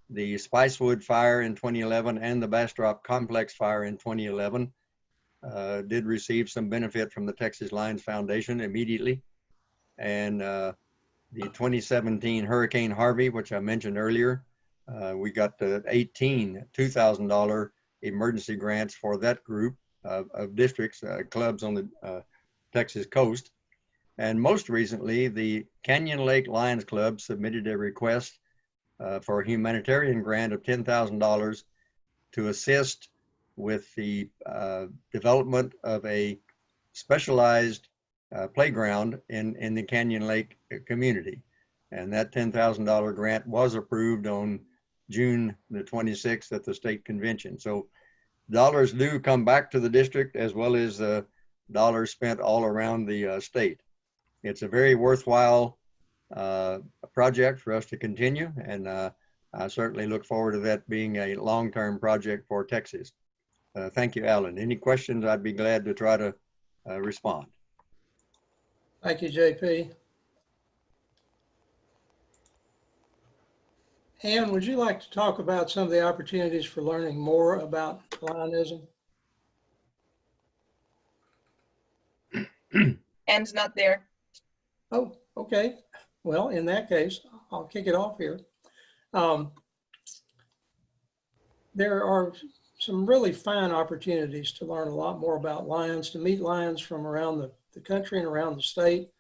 the Spicewood fire in 2011 and the Bastrop Complex fire in 2011 did receive some benefit from the Texas Lions Foundation immediately. And the 2017 Hurricane Harvey, which I mentioned earlier, we got the 18 $2,000 emergency grants for that group of districts, clubs on the Texas coast. And most recently, the Canyon Lake Lions Club submitted a request for a humanitarian grant of $10,000 to assist with the development of a specialized playground in the Canyon Lake community. And that $10,000 grant was approved on June the 26th at the state convention. So dollars do come back to the district, as well as dollars spent all around the state. It's a very worthwhile project for us to continue, and I certainly look forward to that being a long-term project for Texas. Thank you, Alan. Any questions? I'd be glad to try to respond. Thank you, JP. Ann, would you like to talk about some of the opportunities for learning more about Lionism? Ann's not there. Oh, okay. Well, in that case, I'll kick it off here. There are some really fine opportunities to learn a lot more about lions, to meet lions from around the country and around the state,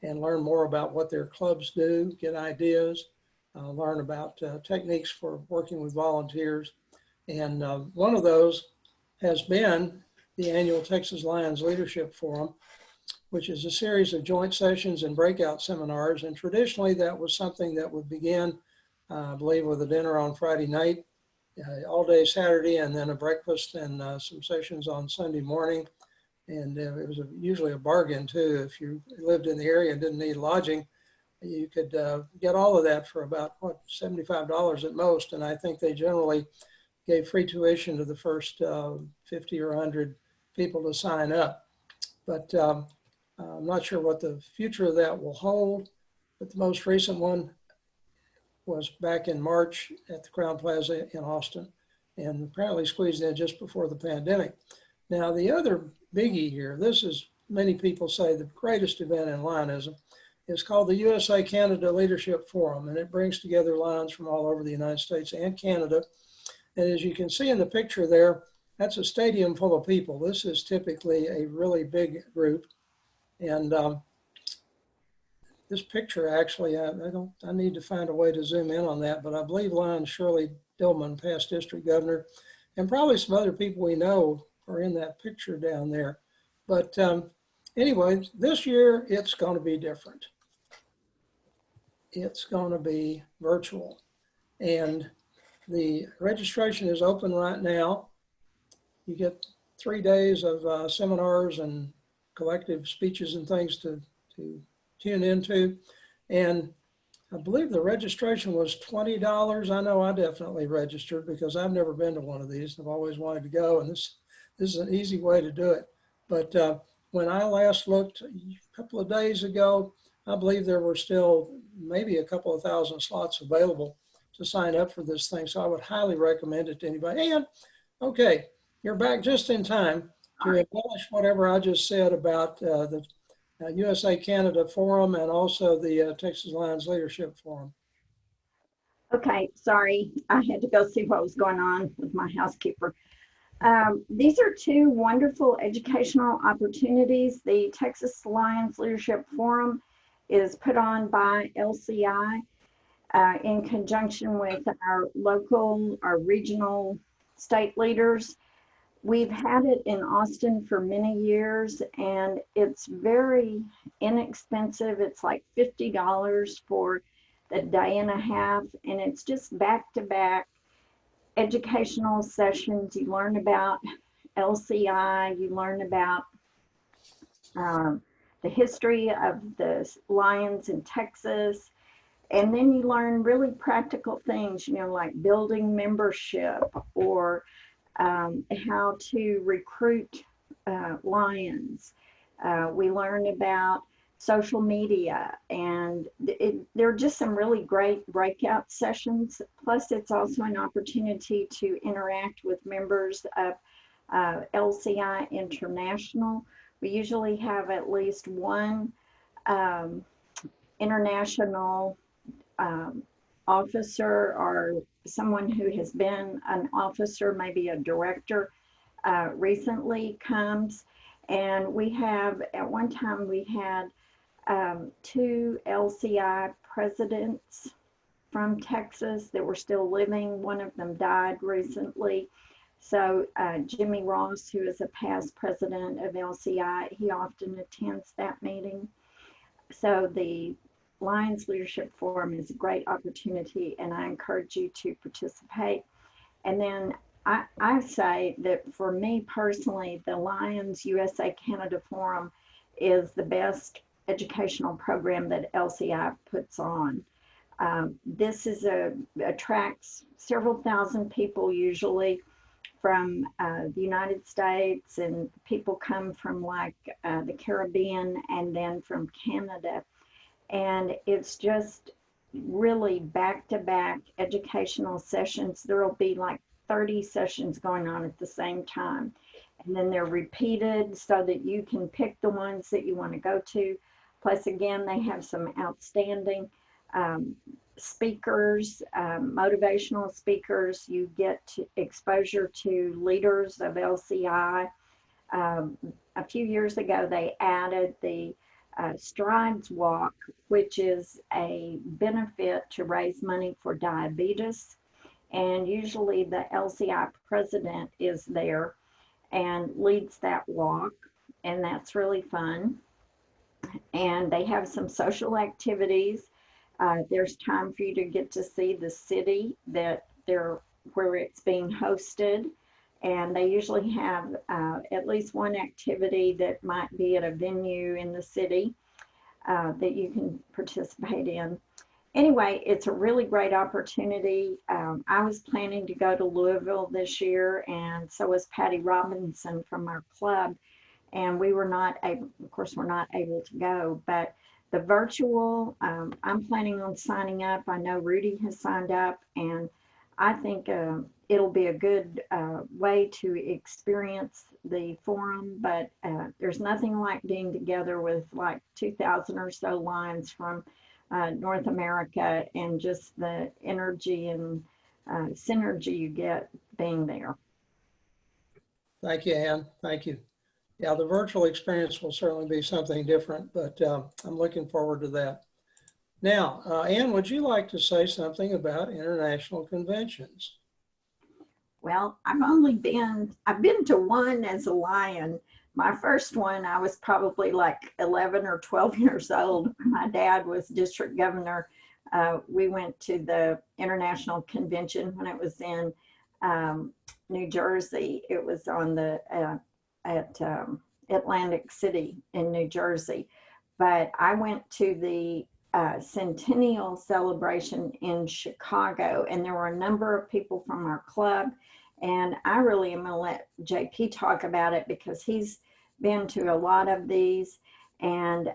and learn more about what their clubs do, get ideas, learn about techniques for working with volunteers. And one of those has been the annual Texas Lions Leadership Forum, which is a series of joint sessions and breakout seminars. And traditionally that was something that would begin, I believe, with a dinner on Friday night, all day Saturday, and then a breakfast and some sessions on Sunday morning. And it was usually a bargain too. If you lived in the area and didn't need lodging, you could get all of that for about, what, $75 at most. And I think they generally gave free tuition to the first 50 or 100 people to sign up. But I'm not sure what the future of that will hold. But the most recent one was back in March at the Crown Plaza in Austin, and apparently squeezed in just before the pandemic. Now, the other biggie here, this is, many people say, the greatest event in Lionism, is called the USA-Canada Leadership Forum, and it brings together Lions from all over the United States and Canada. And as you can see in the picture there, that's a stadium full of people. This is typically a really big group. And this picture actually, I need to find a way to zoom in on that, but I believe Lion Shirley Dillman, past district governor, and probably some other people we know are in that picture down there. But anyway, this year it's going to be different. It's going to be virtual. And the registration is open right now. You get 3 days of seminars and collective speeches and things to tune into. And I believe the registration was $20. I know I definitely registered because I've never been to one of these. I've always wanted to go, and this is an easy way to do it. But when I last looked a couple of days ago, I believe there were still maybe a couple of thousand slots available to sign up for this thing. So I would highly recommend it to anybody. And okay, you're back just in time to embellish whatever I just said about the USA-Canada Forum and also the Texas Lions Leadership Forum. Okay, sorry, I had to go see what was going on with my housekeeper. These are two wonderful educational opportunities. The Texas Lions Leadership Forum is put on by LCI in conjunction with our local, our regional state leaders. We've had it in Austin for many years, and it's very inexpensive. It's like $50 for the day and a half, and it's just back-to-back educational sessions. You learn about LCI, you learn about the history of the Lions in Texas, and then you learn really practical things, you know, like building membership or how to recruit Lions. We learn about social media, and there are just some really great breakout sessions. Plus, it's also an opportunity to interact with members of LCI International. We usually have at least one international officer or someone who has been an officer, maybe a director, recently comes. And we have, at one time, we had 2 LCI presidents from Texas that were still living. One of them died recently. So Jimmy Ross, who is a past president of LCI, he often attends that meeting. So the Lions Leadership Forum is a great opportunity, and I encourage you to participate. And then I say that for me personally, the Lions USA-Canada Forum is the best educational program that LCI puts on. This is attracts several thousand people usually from the United States, and people come from like the Caribbean and then from Canada. And it's just really back-to-back educational sessions. There will be like 30 sessions going on at the same time. And then they're repeated so that you can pick the ones that you want to go to. Plus, again, they have some outstanding speakers, motivational speakers. You get exposure to leaders of LCI. A few years ago, they added the Strides Walk, which is a benefit to raise money for diabetes. And usually the LCI president is there and leads that walk, and that's really fun. And they have some social activities. There's time for you to get to see the city that where it's being hosted. And they usually have at least one activity that might be at a venue in the city that you can participate in. anyway, it's a really great opportunity. I was planning to go to Louisville this year, and so was Patty Robinson from our club. And we were not able, of course, we're not able to go, but the virtual, I'm planning on signing up. I know Rudy has signed up, and I think it'll be a good way to experience the forum, but there's nothing like being together with like 2,000 or so Lions from North America, and just the energy and synergy you get being there. Thank you, Ann. Thank you. Yeah, the virtual experience will certainly be something different, but I'm looking forward to that. Now, Ann, would you like to say something about international conventions? Well, I've been to one as a Lion. My first one, I was probably like 11 or 12 years old. My dad was district governor. We went to the international convention when it was in New Jersey. It was on the at Atlantic City in New Jersey. But I went to the centennial celebration in Chicago, and there were a number of people from our club. And I really am going to let JP talk about it because he's been to a lot of these, and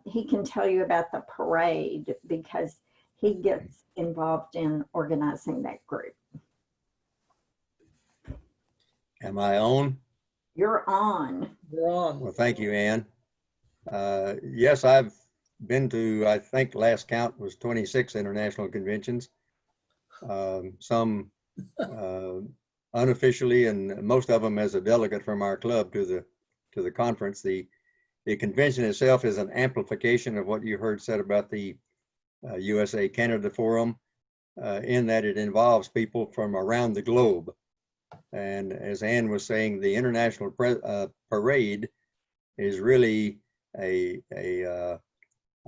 he can tell you about the parade because he gets involved in organizing that group. Am I on? You're on. You're on. Well, thank you, Ann. Yes, I've been to, I think last count was 26 international conventions. Some unofficially, and most of them as a delegate from our club to the conference. The convention itself is an amplification of what you heard said about the USA Canada Forum, in that it involves people from around the globe. And as Ann was saying, the international parade is really a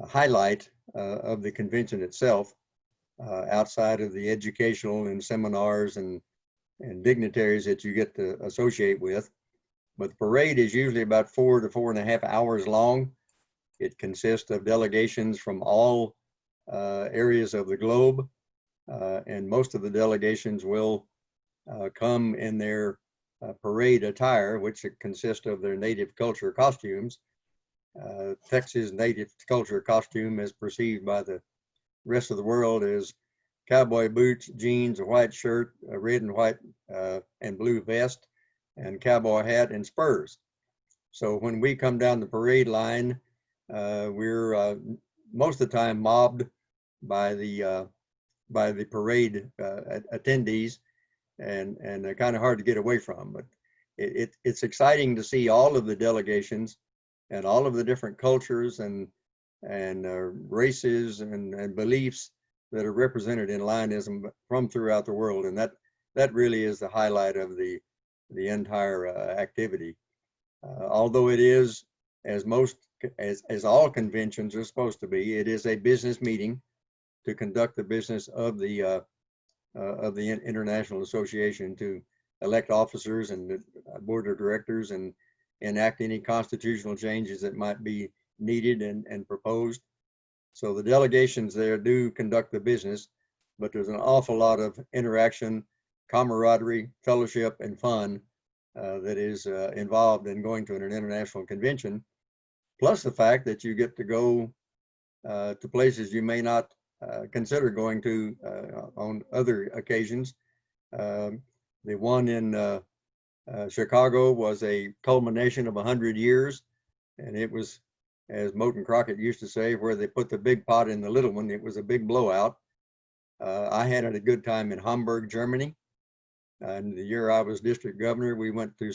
highlight of the convention itself, outside of the educational and seminars and dignitaries that you get to associate with. But the parade is usually about 4 to 4.5 hours long. It consists of delegations from all areas of the globe, and most of the delegations will come in their parade attire, which consists of their native culture costumes. Texas native culture costume, as perceived by the rest of the world, is cowboy boots, jeans, a white shirt, a red and white and blue vest, and cowboy hat and spurs. So when we come down the parade line, we're most of the time mobbed by the parade attendees, and they're kind of hard to get away from. But it's exciting to see all of the delegations and all of the different cultures and races and beliefs that are represented in Lionism from throughout the world, and that really is the highlight of the entire activity. Although it is, as all conventions are supposed to be, it is a business meeting to conduct the business of the International Association, to elect officers and the board of directors and enact any constitutional changes that might be needed and proposed. So the delegations there do conduct the business, but there's an awful lot of interaction, camaraderie, fellowship, and fun that is involved in going to an international convention, plus the fact that you get to go to places you may not consider going to on other occasions. The one in Chicago was a culmination of 100 years, and it was, as Moten Crockett used to say, where they put the big pot in the little one. It was a big blowout. I had a good time in Hamburg, Germany. And the year I was district governor, we went to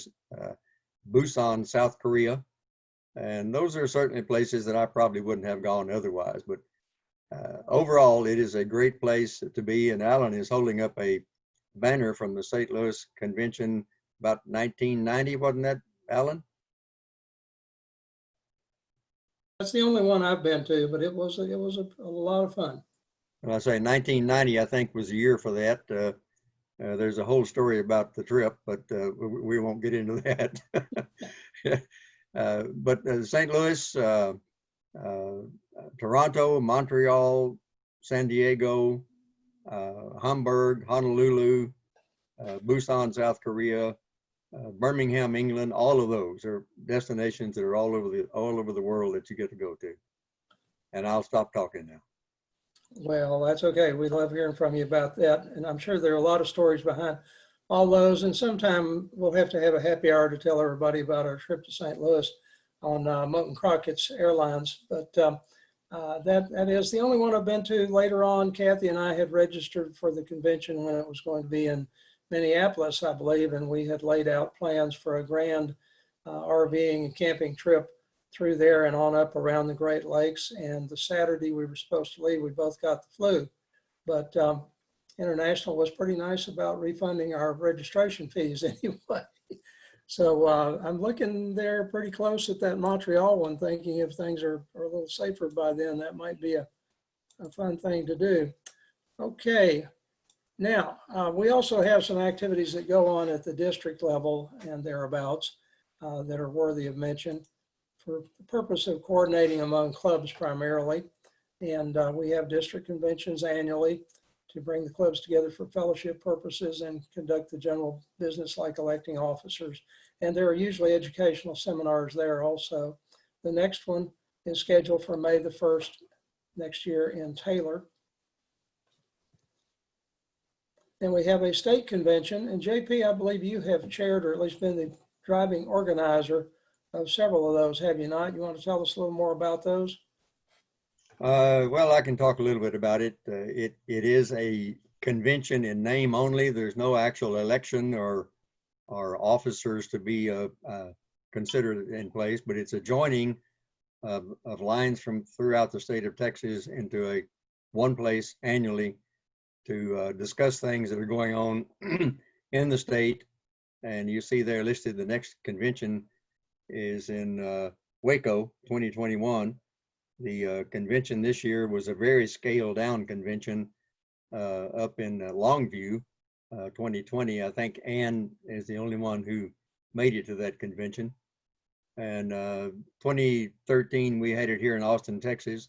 Busan, South Korea. And those are certainly places that I probably wouldn't have gone otherwise. But overall, it is a great place to be. And Alan is holding up a banner from the St. Louis Convention about 1990, wasn't that, Alan? That's the only one I've been to, but it was a lot of fun. When I say 1990, I think was the year for that. There's a whole story about the trip, but we won't get into that. But St. Louis, Toronto, Montreal, San Diego, Hamburg, Honolulu, Busan, South Korea, Birmingham, England. All of those are destinations that are all over the world that you get to go to. And I'll stop talking now. Well, that's okay. We love hearing from you about that. And I'm sure there are a lot of stories behind all those. And sometime we'll have to have a happy hour to tell everybody about our trip to St. Louis on Moulton Crockett's Airlines. But that is the only one I've been to. Later on, Kathy and I had registered for the convention when it was going to be in Minneapolis, I believe, and we had laid out plans for a grand RVing and camping trip through there and on up around the Great Lakes. And the Saturday we were supposed to leave, we both got the flu. But International was pretty nice about refunding our registration fees anyway. So I'm looking there pretty close at that Montreal one, thinking if things are a little safer by then, that might be a fun thing to do. Okay. Now, we also have some activities that go on at the district level and thereabouts that are worthy of mention for the purpose of coordinating among clubs primarily. And we have district conventions annually to bring the clubs together for fellowship purposes and conduct the general business like electing officers. And there are usually educational seminars there also. The next one is scheduled for May the 1st next year in Taylor. Then we have a state convention, and JP, I believe you have chaired or at least been the driving organizer of several of those, have you not? You want to tell us a little more about those? Well, I can talk a little bit about it. It is a convention in name only. There's no actual election or officers to be considered in place, but it's a joining of lines from throughout the state of Texas into one place annually to discuss things that are going on in the state. And you see there listed, the next convention is in Waco, 2021. The convention this year was a very scaled down convention up in Longview, 2020. I think Ann is the only one who made it to that convention. And 2013, we had it here in Austin, Texas.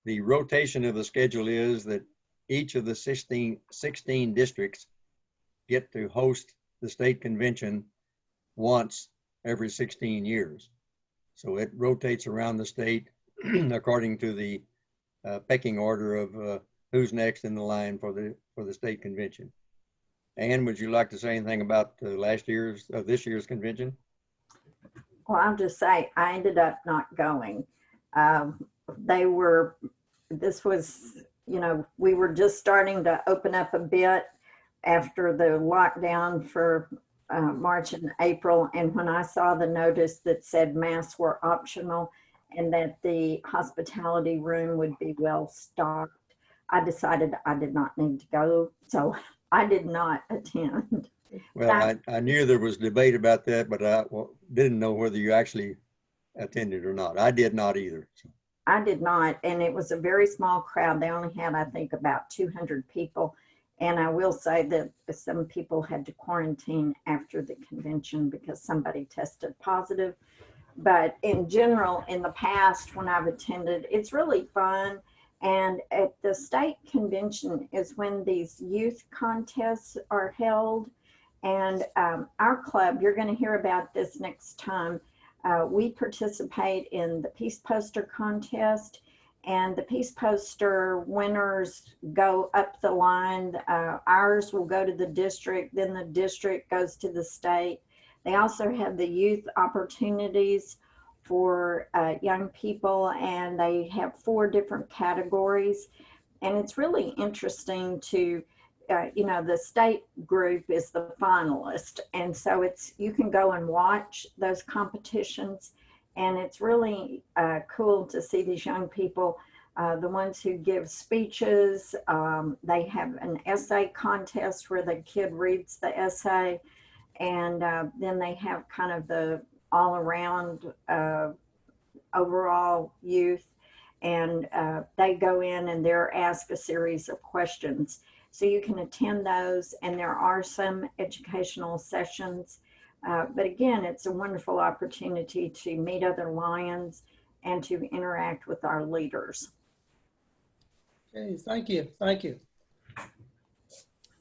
The rotation of the schedule is that each of the 16 districts get to host the state convention once every 16 years. So it rotates around the state according to the pecking order of who's next in the line for the state convention. Ann, would you like to say anything about this year's convention? Well, I'll just say I ended up not going. This was, we were just starting to open up a bit after the lockdown for March and April. And when I saw the notice that said masks were optional and that the hospitality room would be well stocked, I decided I did not need to go. So I did not attend. Well, I knew there was debate about that, but I didn't know whether you actually attended or not. I did not either. So. I did not, and it was a very small crowd. They only had, I think, about 200 people. And I will say that some people had to quarantine after the convention because somebody tested positive. But in general, in the past, when I've attended, it's really fun. And at the state convention is when these youth contests are held. And our club, you're going to hear about this next time. We participate in the Peace Poster contest, and the Peace Poster winners go up the line. Ours will go to the district, then the district goes to the state. They also have the youth opportunities for young people, and they have 4 different categories. And it's really interesting to the state group is the finalist. And so you can go and watch those competitions. And it's really cool to see these young people, the ones who give speeches. They have an essay contest where the kid reads the essay. And then they have kind of the all around overall youth. And they go in and they're asked a series of questions. So you can attend those, and there are some educational sessions. But again, it's a wonderful opportunity to meet other Lions and to interact with our leaders. Okay, thank you, thank you.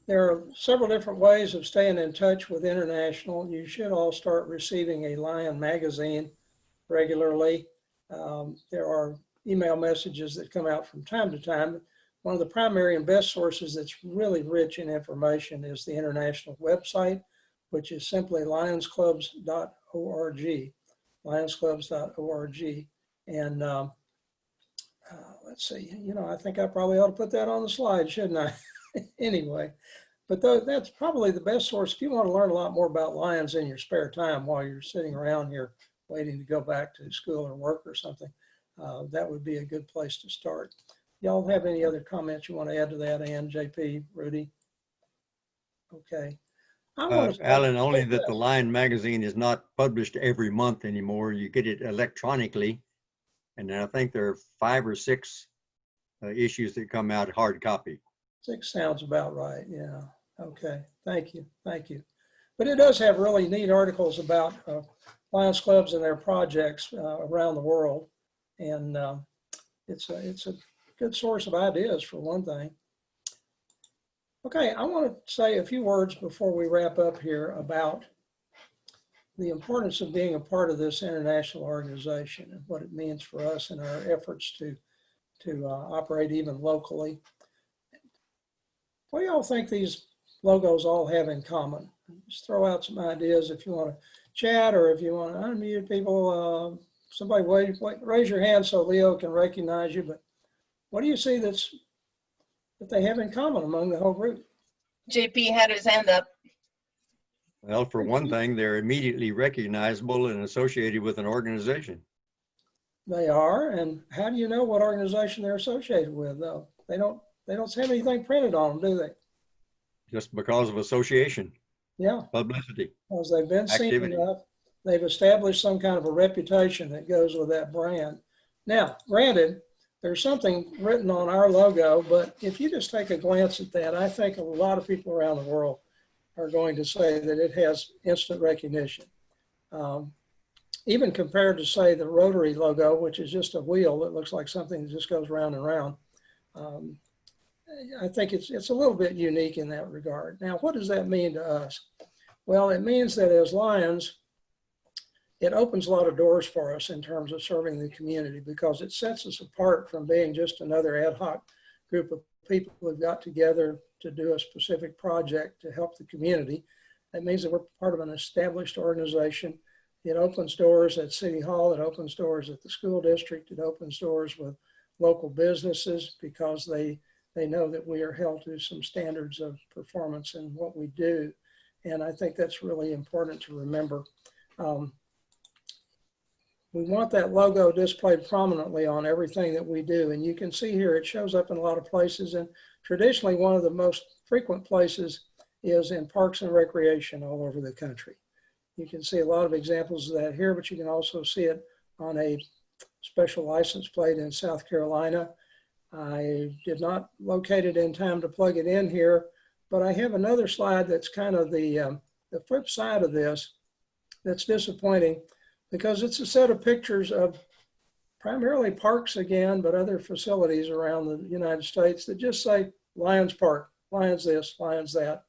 There are several different ways of staying in touch with international. You should all start receiving a Lion magazine regularly. There are email messages that come out from time to time. One of the primary and best sources that's really rich in information is the international website, which is simply lionsclubs.org, lionsclubs.org. And let's see, you know, I think I probably ought to put that on the slide, shouldn't I? Anyway, but that's probably the best source if you want to learn a lot more about lions in your spare time while you're sitting around here waiting to go back to school or work or something. That would be a good place to start. Y'all have any other comments you want to add to that, Ann, JP, Rudy? Okay. Alan, only that the Lion magazine is not published every month anymore. You get it electronically. And then I think there are 5 or 6 issues that come out hard copy. 6 sounds about right. Yeah. Okay. Thank you. Thank you. But it does have really neat articles about Lions clubs and their projects around the world. And it's a good source of ideas for one thing. Okay. I want to say a few words before we wrap up here about the importance of being a part of this international organization and what it means for us in our efforts to operate even locally. What do y'all think these logos all have in common? Just throw out some ideas if you want to chat or if you want to unmute people. Somebody raise your hand so Leo can recognize you. But what do you see that they have in common among the whole group? JP had his hand up. Well, for one thing, they're immediately recognizable and associated with an organization. They are, and how do you know what organization they're associated with, though? They don't have anything printed on them, do they? Just because of association. Yeah. Publicity. Because they've been seen Activity. enough. They've established some kind of a reputation that goes with that brand. Now, granted, there's something written on our logo, but if you just take a glance at that, I think a lot of people around the world are going to say that it has instant recognition. Even compared to, say, the Rotary logo, which is just a wheel that looks like something that just goes round and round. I think it's a little bit unique in that regard. Now, what does that mean to us? Well, it means that as Lions, it opens a lot of doors for us in terms of serving the community because it sets us apart from being just another ad hoc group of people who've got together to do a specific project to help the community. That means that we're part of an established organization. It opens doors at City Hall, it opens doors at the school district, it opens doors with local businesses because they know that we are held to some standards of performance in what we do. And I think that's really important to remember. We want that logo displayed prominently on everything that we do. And you can see here, it shows up in a lot of places. And traditionally, one of the most frequent places is in parks and recreation all over the country. You can see a lot of examples of that here, but you can also see it on a special license plate in South Carolina. I did not locate it in time to plug it in here, but I have another slide that's kind of the flip side of this that's disappointing because it's a set of pictures of primarily parks again, but other facilities around the United States that just say Lions Park, Lions this, Lions that,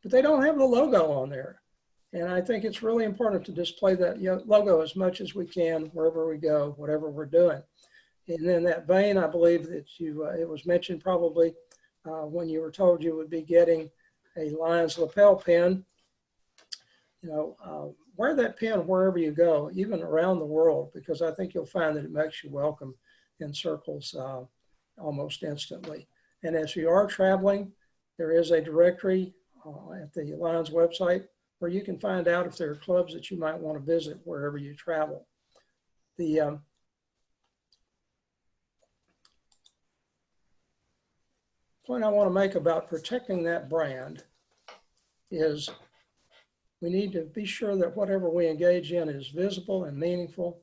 but they don't have the logo on there. And I think it's really important to display that logo as much as we can wherever we go, whatever we're doing. And in that vein, I believe that it was mentioned probably when you were told you would be getting a Lions lapel pin. Wear that pin wherever you go, even around the world, because I think you'll find that it makes you welcome in circles almost instantly. And as you are traveling, there is a directory at the Lions website where you can find out if there are clubs that you might want to visit wherever you travel. The point I want to make about protecting that brand is we need to be sure that whatever we engage in is visible and meaningful,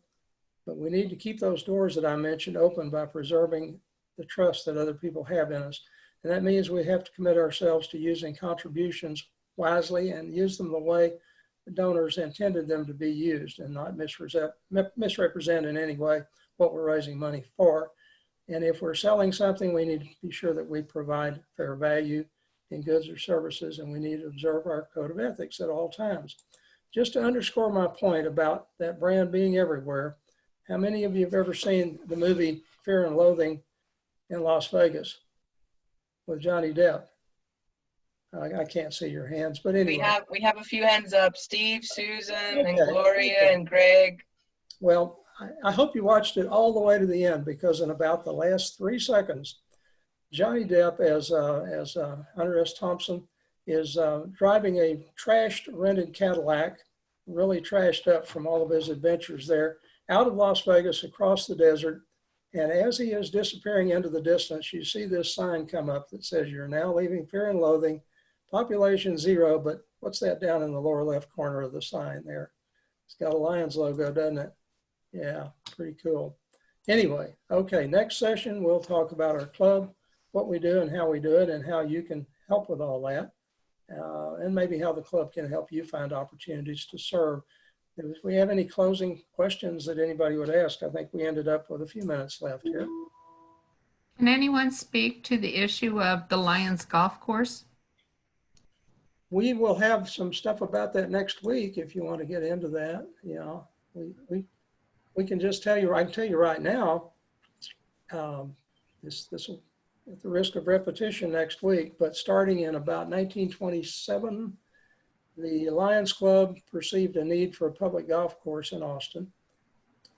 but we need to keep those doors that I mentioned open by preserving the trust that other people have in us. And that means we have to commit ourselves to using contributions wisely and use them the way the donors intended them to be used and not misrepresent in any way what we're raising money for. And if we're selling something, we need to be sure that we provide fair value in goods or services, and we need to observe our code of ethics at all times. Just to underscore my point about that brand being everywhere, how many of you have ever seen the movie Fear and Loathing in Las Vegas with Johnny Depp? I can't see your hands, but anyway. We have a few hands up. Steve, Susan, and Okay. Gloria, and Greg. Well, I hope you watched it all the way to the end, because in about the last 3 seconds, Johnny Depp as Hunter S. Thompson is driving a trashed rented Cadillac, really trashed up from all of his adventures there, out of Las Vegas across the desert. And as he is disappearing into the distance, you see this sign come up that says, "You're now leaving Fear and Loathing, population 0, but what's that down in the lower left corner of the sign there? It's got a Lions logo, doesn't it? Yeah, pretty cool. Anyway, okay, next session, we'll talk about our club, what we do and how we do it, and how you can help with all that. And maybe how the club can help you find opportunities to serve. If we have any closing questions that anybody would ask, I think we ended up with a few minutes left here. Can anyone speak to the issue of the Lions golf course? We will have some stuff about that next week if you want to get into that. You know, we can just tell you, I can tell you right now, this will, at the risk of repetition next week, but starting in about 1927, the Lions Club perceived a need for a public golf course in Austin.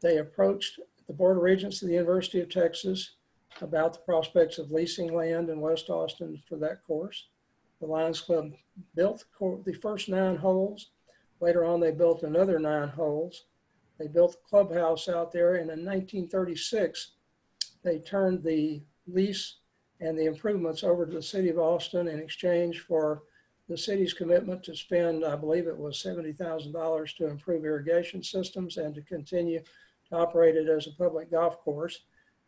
They approached the Board of Regents of the University of Texas about the prospects of leasing land in West Austin for that course. The Lions Club built the first 9 holes. Later on, they built another 9 holes. They built the clubhouse out there, and in 1936, they turned the lease and the improvements over to the city of Austin in exchange for the city's commitment to spend, I believe it was $70,000 to improve irrigation systems and to continue to operate it as a public golf course.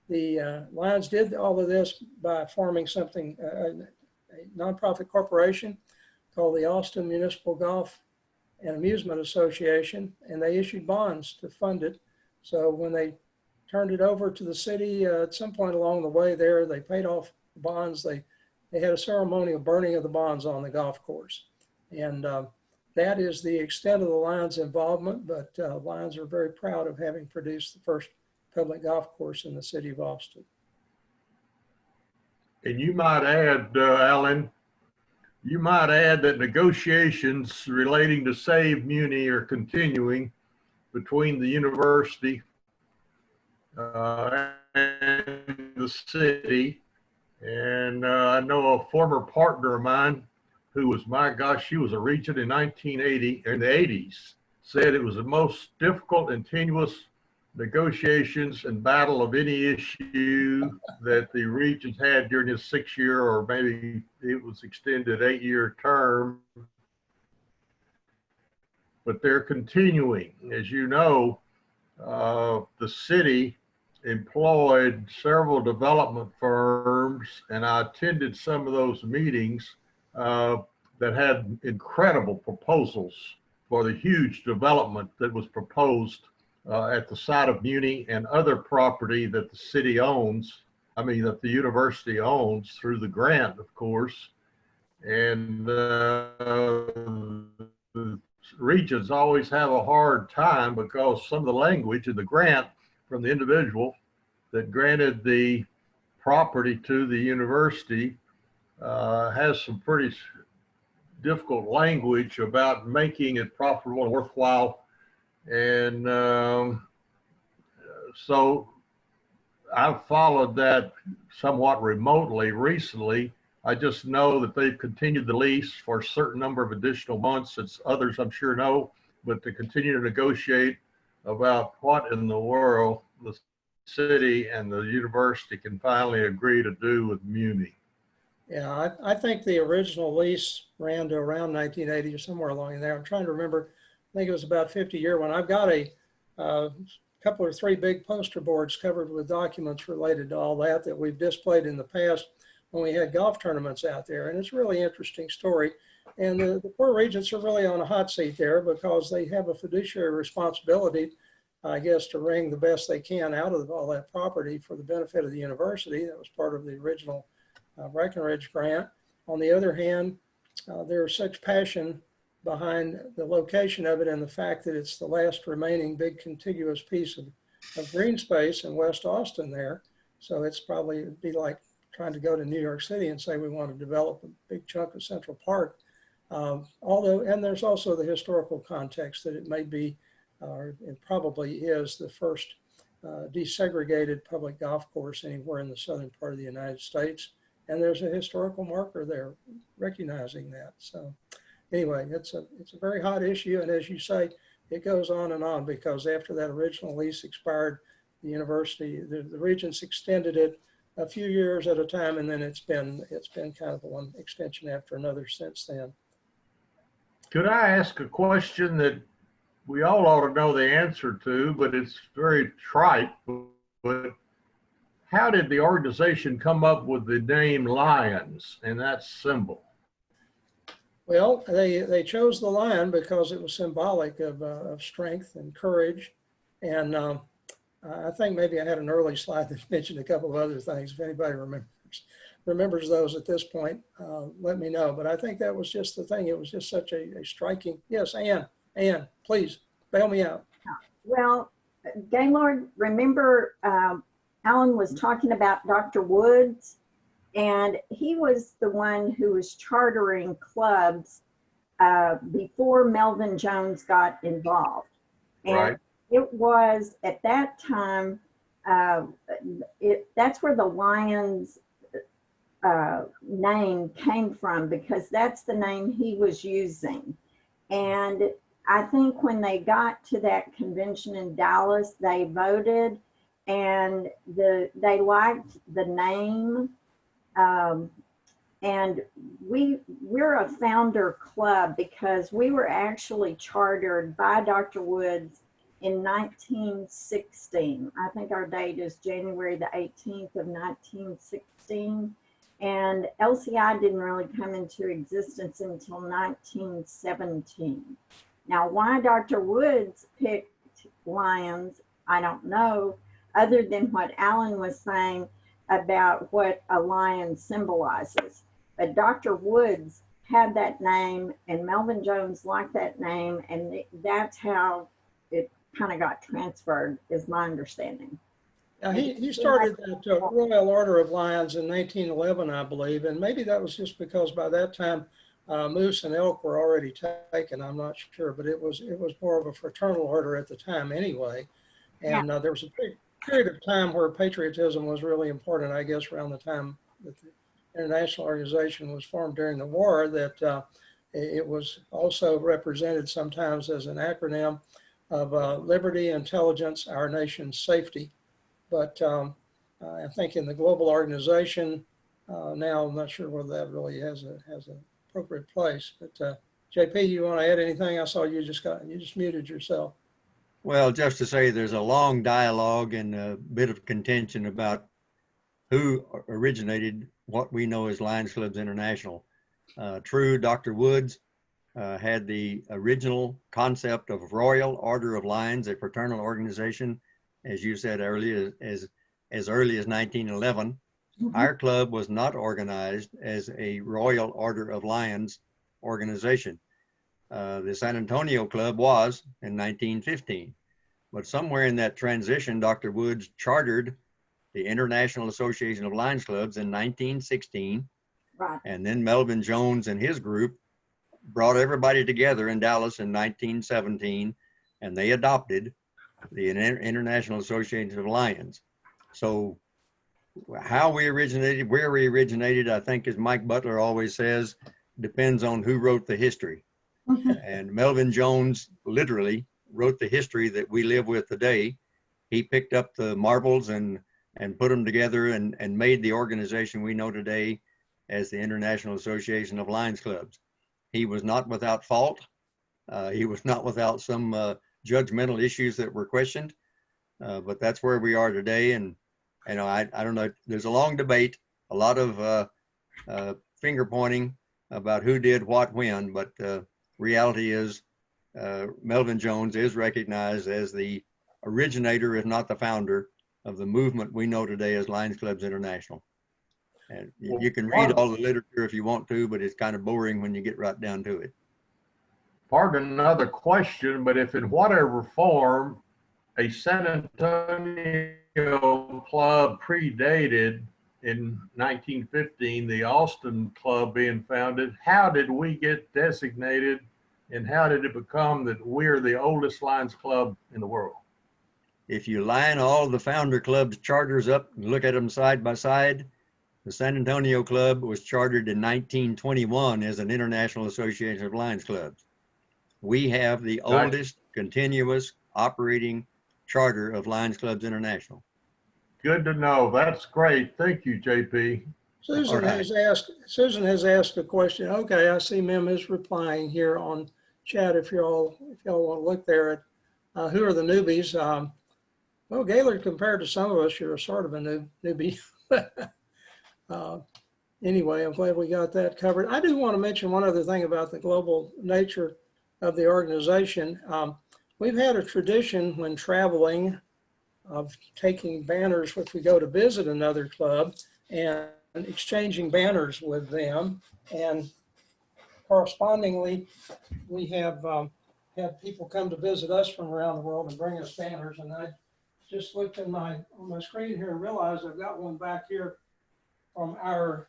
The Lions did all of this by forming something, a nonprofit corporation called the Austin Municipal Golf and Amusement Association, and they issued bonds to fund it. So when they turned it over to the city at some point along the way there, they paid off the bonds. They had a ceremonial burning of the bonds on the golf course. And that is the extent of the Lions' involvement, but Lions are very proud of having produced the first public golf course in the city of Austin. And you might add, Alan, you might add that negotiations relating to Save Muni are continuing between the university and the city. And I know a former partner of mine who was, my gosh, she was a regent in 1980, in the 80s, said it was the most difficult and tenuous negotiations and battle of any issue that the regents had during his 6-year, or maybe it was extended 8-year term. But they're continuing. As you know, the city employed several development firms, and I attended some of those meetings that had incredible proposals for the huge development that was proposed at the site of Muni and other property that the city owns, I mean that the university owns through the grant, of course. And the regents always have a hard time because some of the language in the grant from the individual that granted the property to the university has some pretty difficult language about making it profitable and worthwhile. And so I've followed that somewhat remotely recently. I just know that they've continued the lease for a certain number of additional months. It's others I'm sure know, but to continue to negotiate about what in the world the city and the university can finally agree to do with Muni. Yeah, I think the original lease ran to around 1980 or somewhere along in there. I'm trying to remember. I think it was about 50-year one. I've got a couple or 3 big poster boards covered with documents related to all that that we've displayed in the past when we had golf tournaments out there. And it's a really interesting story. And the poor regents are really on a hot seat there because they have a fiduciary responsibility I guess, to wring the best they can out of all that property for the benefit of the university. That was part of the original Breckenridge grant. On the other hand, there's such passion behind the location of it and the fact that it's the last remaining big contiguous piece of green space in West Austin there. So it's probably, it'd be like trying to go to New York City and say we want to develop a big chunk of Central Park. Although, and there's also the historical context that it may be, or it probably is, the first desegregated public golf course anywhere in the southern part of the United States. And there's a historical marker there recognizing that. So anyway, it's a very hot issue. And as you say, it goes on and on, because after that original lease expired, the university, the Regents extended it a few years at a time, and then it's been kind of one extension after another since then. Could I ask a question that we all ought to know the answer to, but it's very trite, but how did the organization come up with the name Lions and that symbol? Well, they chose the lion because it was symbolic of strength and courage. And I think maybe I had an early slide that mentioned a couple of other things. If anybody remembers those at this point, let me know. But I think that was just the thing. It was just such a striking, yes, Ann, please, bail me out. Well, Gaylord, remember Alan was talking about Dr. Woods, and he was the one who was chartering clubs before Melvin Jones got involved. And Right. It was at that time, that's where the Lions name came from, because that's the name he was using. And I think when they got to that convention in Dallas, they voted, and they liked the name. And we're a founder club because we were actually chartered by Dr. Woods in 1916. I think our date is January the 18th of 1916. And LCI didn't really come into existence until 1917. Now, why Dr. Woods picked Lions, I don't know, other than what Alan was saying about what a lion symbolizes. But Dr. Woods had that name, and Melvin Jones liked that name, and that's how it kind of got transferred, is my understanding. Now, he started that Royal Order of Lions in 1911, I believe, and maybe that was just because by that time moose and elk were already taken. I'm not sure, but it was more of a fraternal order at the time anyway. And there was a period of time where patriotism was really important, I guess, around the time that the international organization was formed during the war, that it was also represented sometimes as an acronym of liberty, intelligence, our nation's safety. But I think in the global organization now, I'm not sure whether that really has an appropriate place. But JP, you want to add anything? I saw you just muted yourself. Well, just to say there's a long dialogue and a bit of contention about who originated what we know as Lions Clubs International. True, Dr. Woods had the original concept of Royal Order of Lions, a fraternal organization, as you said earlier, as early as 1911. Mm-hmm. Our club was not organized as a Royal Order of Lions organization. The San Antonio Club was in 1915, but somewhere in that transition, Dr. Woods chartered the International Association of Lions Clubs in 1916. Right. And then Melvin Jones and his group brought everybody together in Dallas in 1917, and they adopted the International Association of Lions. So how we originated, where we originated, I think, as Mike Butler always says, depends on who wrote the history. And Melvin Jones literally wrote the history that we live with today. He picked up the marbles and put them together and made the organization we know today as the International Association of Lions Clubs. He was not without fault. He was not without some judgmental issues that were questioned, but that's where we are today. And I don't know, there's a long debate, a lot of finger pointing about who did what when, but reality is Melvin Jones is recognized as the originator, if not the founder, of the movement we know today as Lions Clubs International. And you can read all the literature if you want to, but it's kind of boring when you get right down to it. Pardon another question, but if in whatever form a San Antonio club predated in 1915, the Austin Club being founded, how did we get designated and how did it become that we're the oldest Lions Club in the world? If you line all the founder clubs charters up and look at them side by side, the San Antonio Club was chartered in 1921 as an International Association of Lions Clubs. We have the oldest continuous operating charter of Lions Clubs International. Good to know. That's great. Thank you, JP. Susan has asked a question. Okay, I see Mim is replying here on chat. If y'all want to look there at who are the newbies. Well, Gaylord, compared to some of us, you're sort of a newbie. Anyway, I'm glad we got that covered. I do want to mention one other thing about the global nature of the organization. We've had a tradition when traveling of taking banners if we go to visit another club and exchanging banners with them. And correspondingly, we have had people come to visit us from around the world and bring us banners. And I just looked on my screen here and realized I've got one back here from our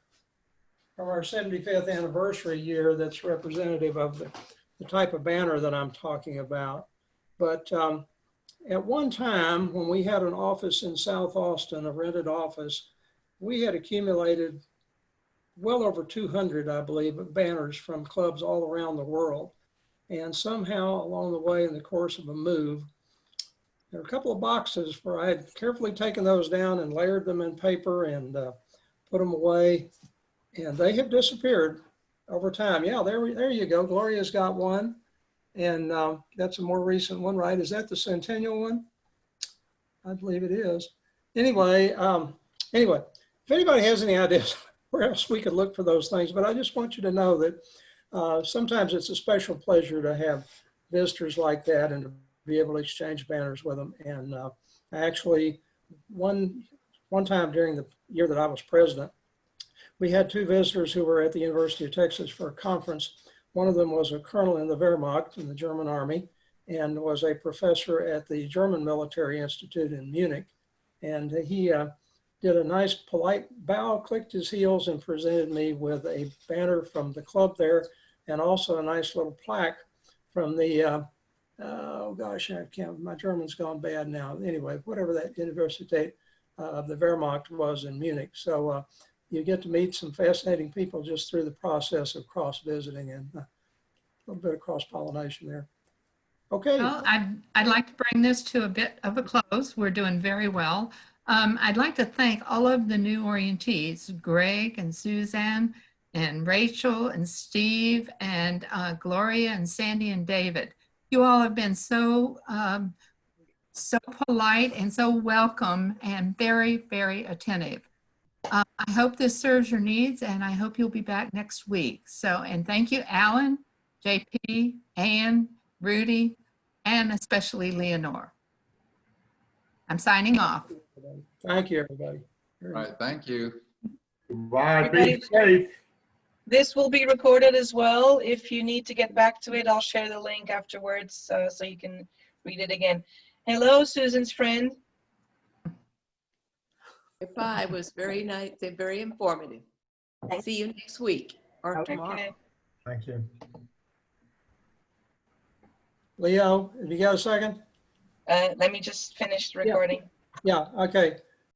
75th anniversary year that's representative of the type of banner that I'm talking about. But at one time, when we had an office in South Austin, a rented office, we had accumulated well over 200, I believe, banners from clubs all around the world. And somehow along the way in the course of a move, there were a couple of boxes where I had carefully taken those down and layered them in paper and put them away, and they have disappeared over time. Yeah, there you go. Gloria's got one, and that's a more recent one, right? Is that the Centennial one? I believe it is. Anyway, if anybody has any ideas where else we could look for those things, but I just want you to know that sometimes it's a special pleasure to have visitors like that and to be able to exchange banners with them. And actually, one time during the year that I was president, we had two visitors who were at the University of Texas for a conference. One of them was a colonel in the Wehrmacht in the German army and was a professor at the German Military Institute in Munich. And he did a nice polite bow, clicked his heels, and presented me with a banner from the club there and also a nice little plaque from the oh gosh, I can't, my German's gone bad now. Anyway, whatever that Universität of the Wehrmacht was in Munich. So you get to meet some fascinating people just through the process of cross-visiting and a little bit of cross-pollination there. Okay. Well, I'd like to bring this to a bit of a close. We're doing very well. I'd like to thank all of the new orientees, Greg and Suzanne and Rachel and Steve and Gloria and Sandy and David. You all have been so polite and so welcome and very, very attentive. I hope this serves your needs and I hope you'll be back next week. So, and thank you, Alan, JP, Ann, Rudy, and especially Leonore. I'm signing off. Thank you, everybody. All right, thank you. Bye, be safe. This will be recorded as well. If you need to get back to it, I'll share the link afterwards so you can read it again. Hello, Susan's friend. Goodbye. It was very nice and very informative. See you next week or tomorrow. Okay. Thank you. Leo, have you got a second? Let me just finish the recording. Yeah, okay.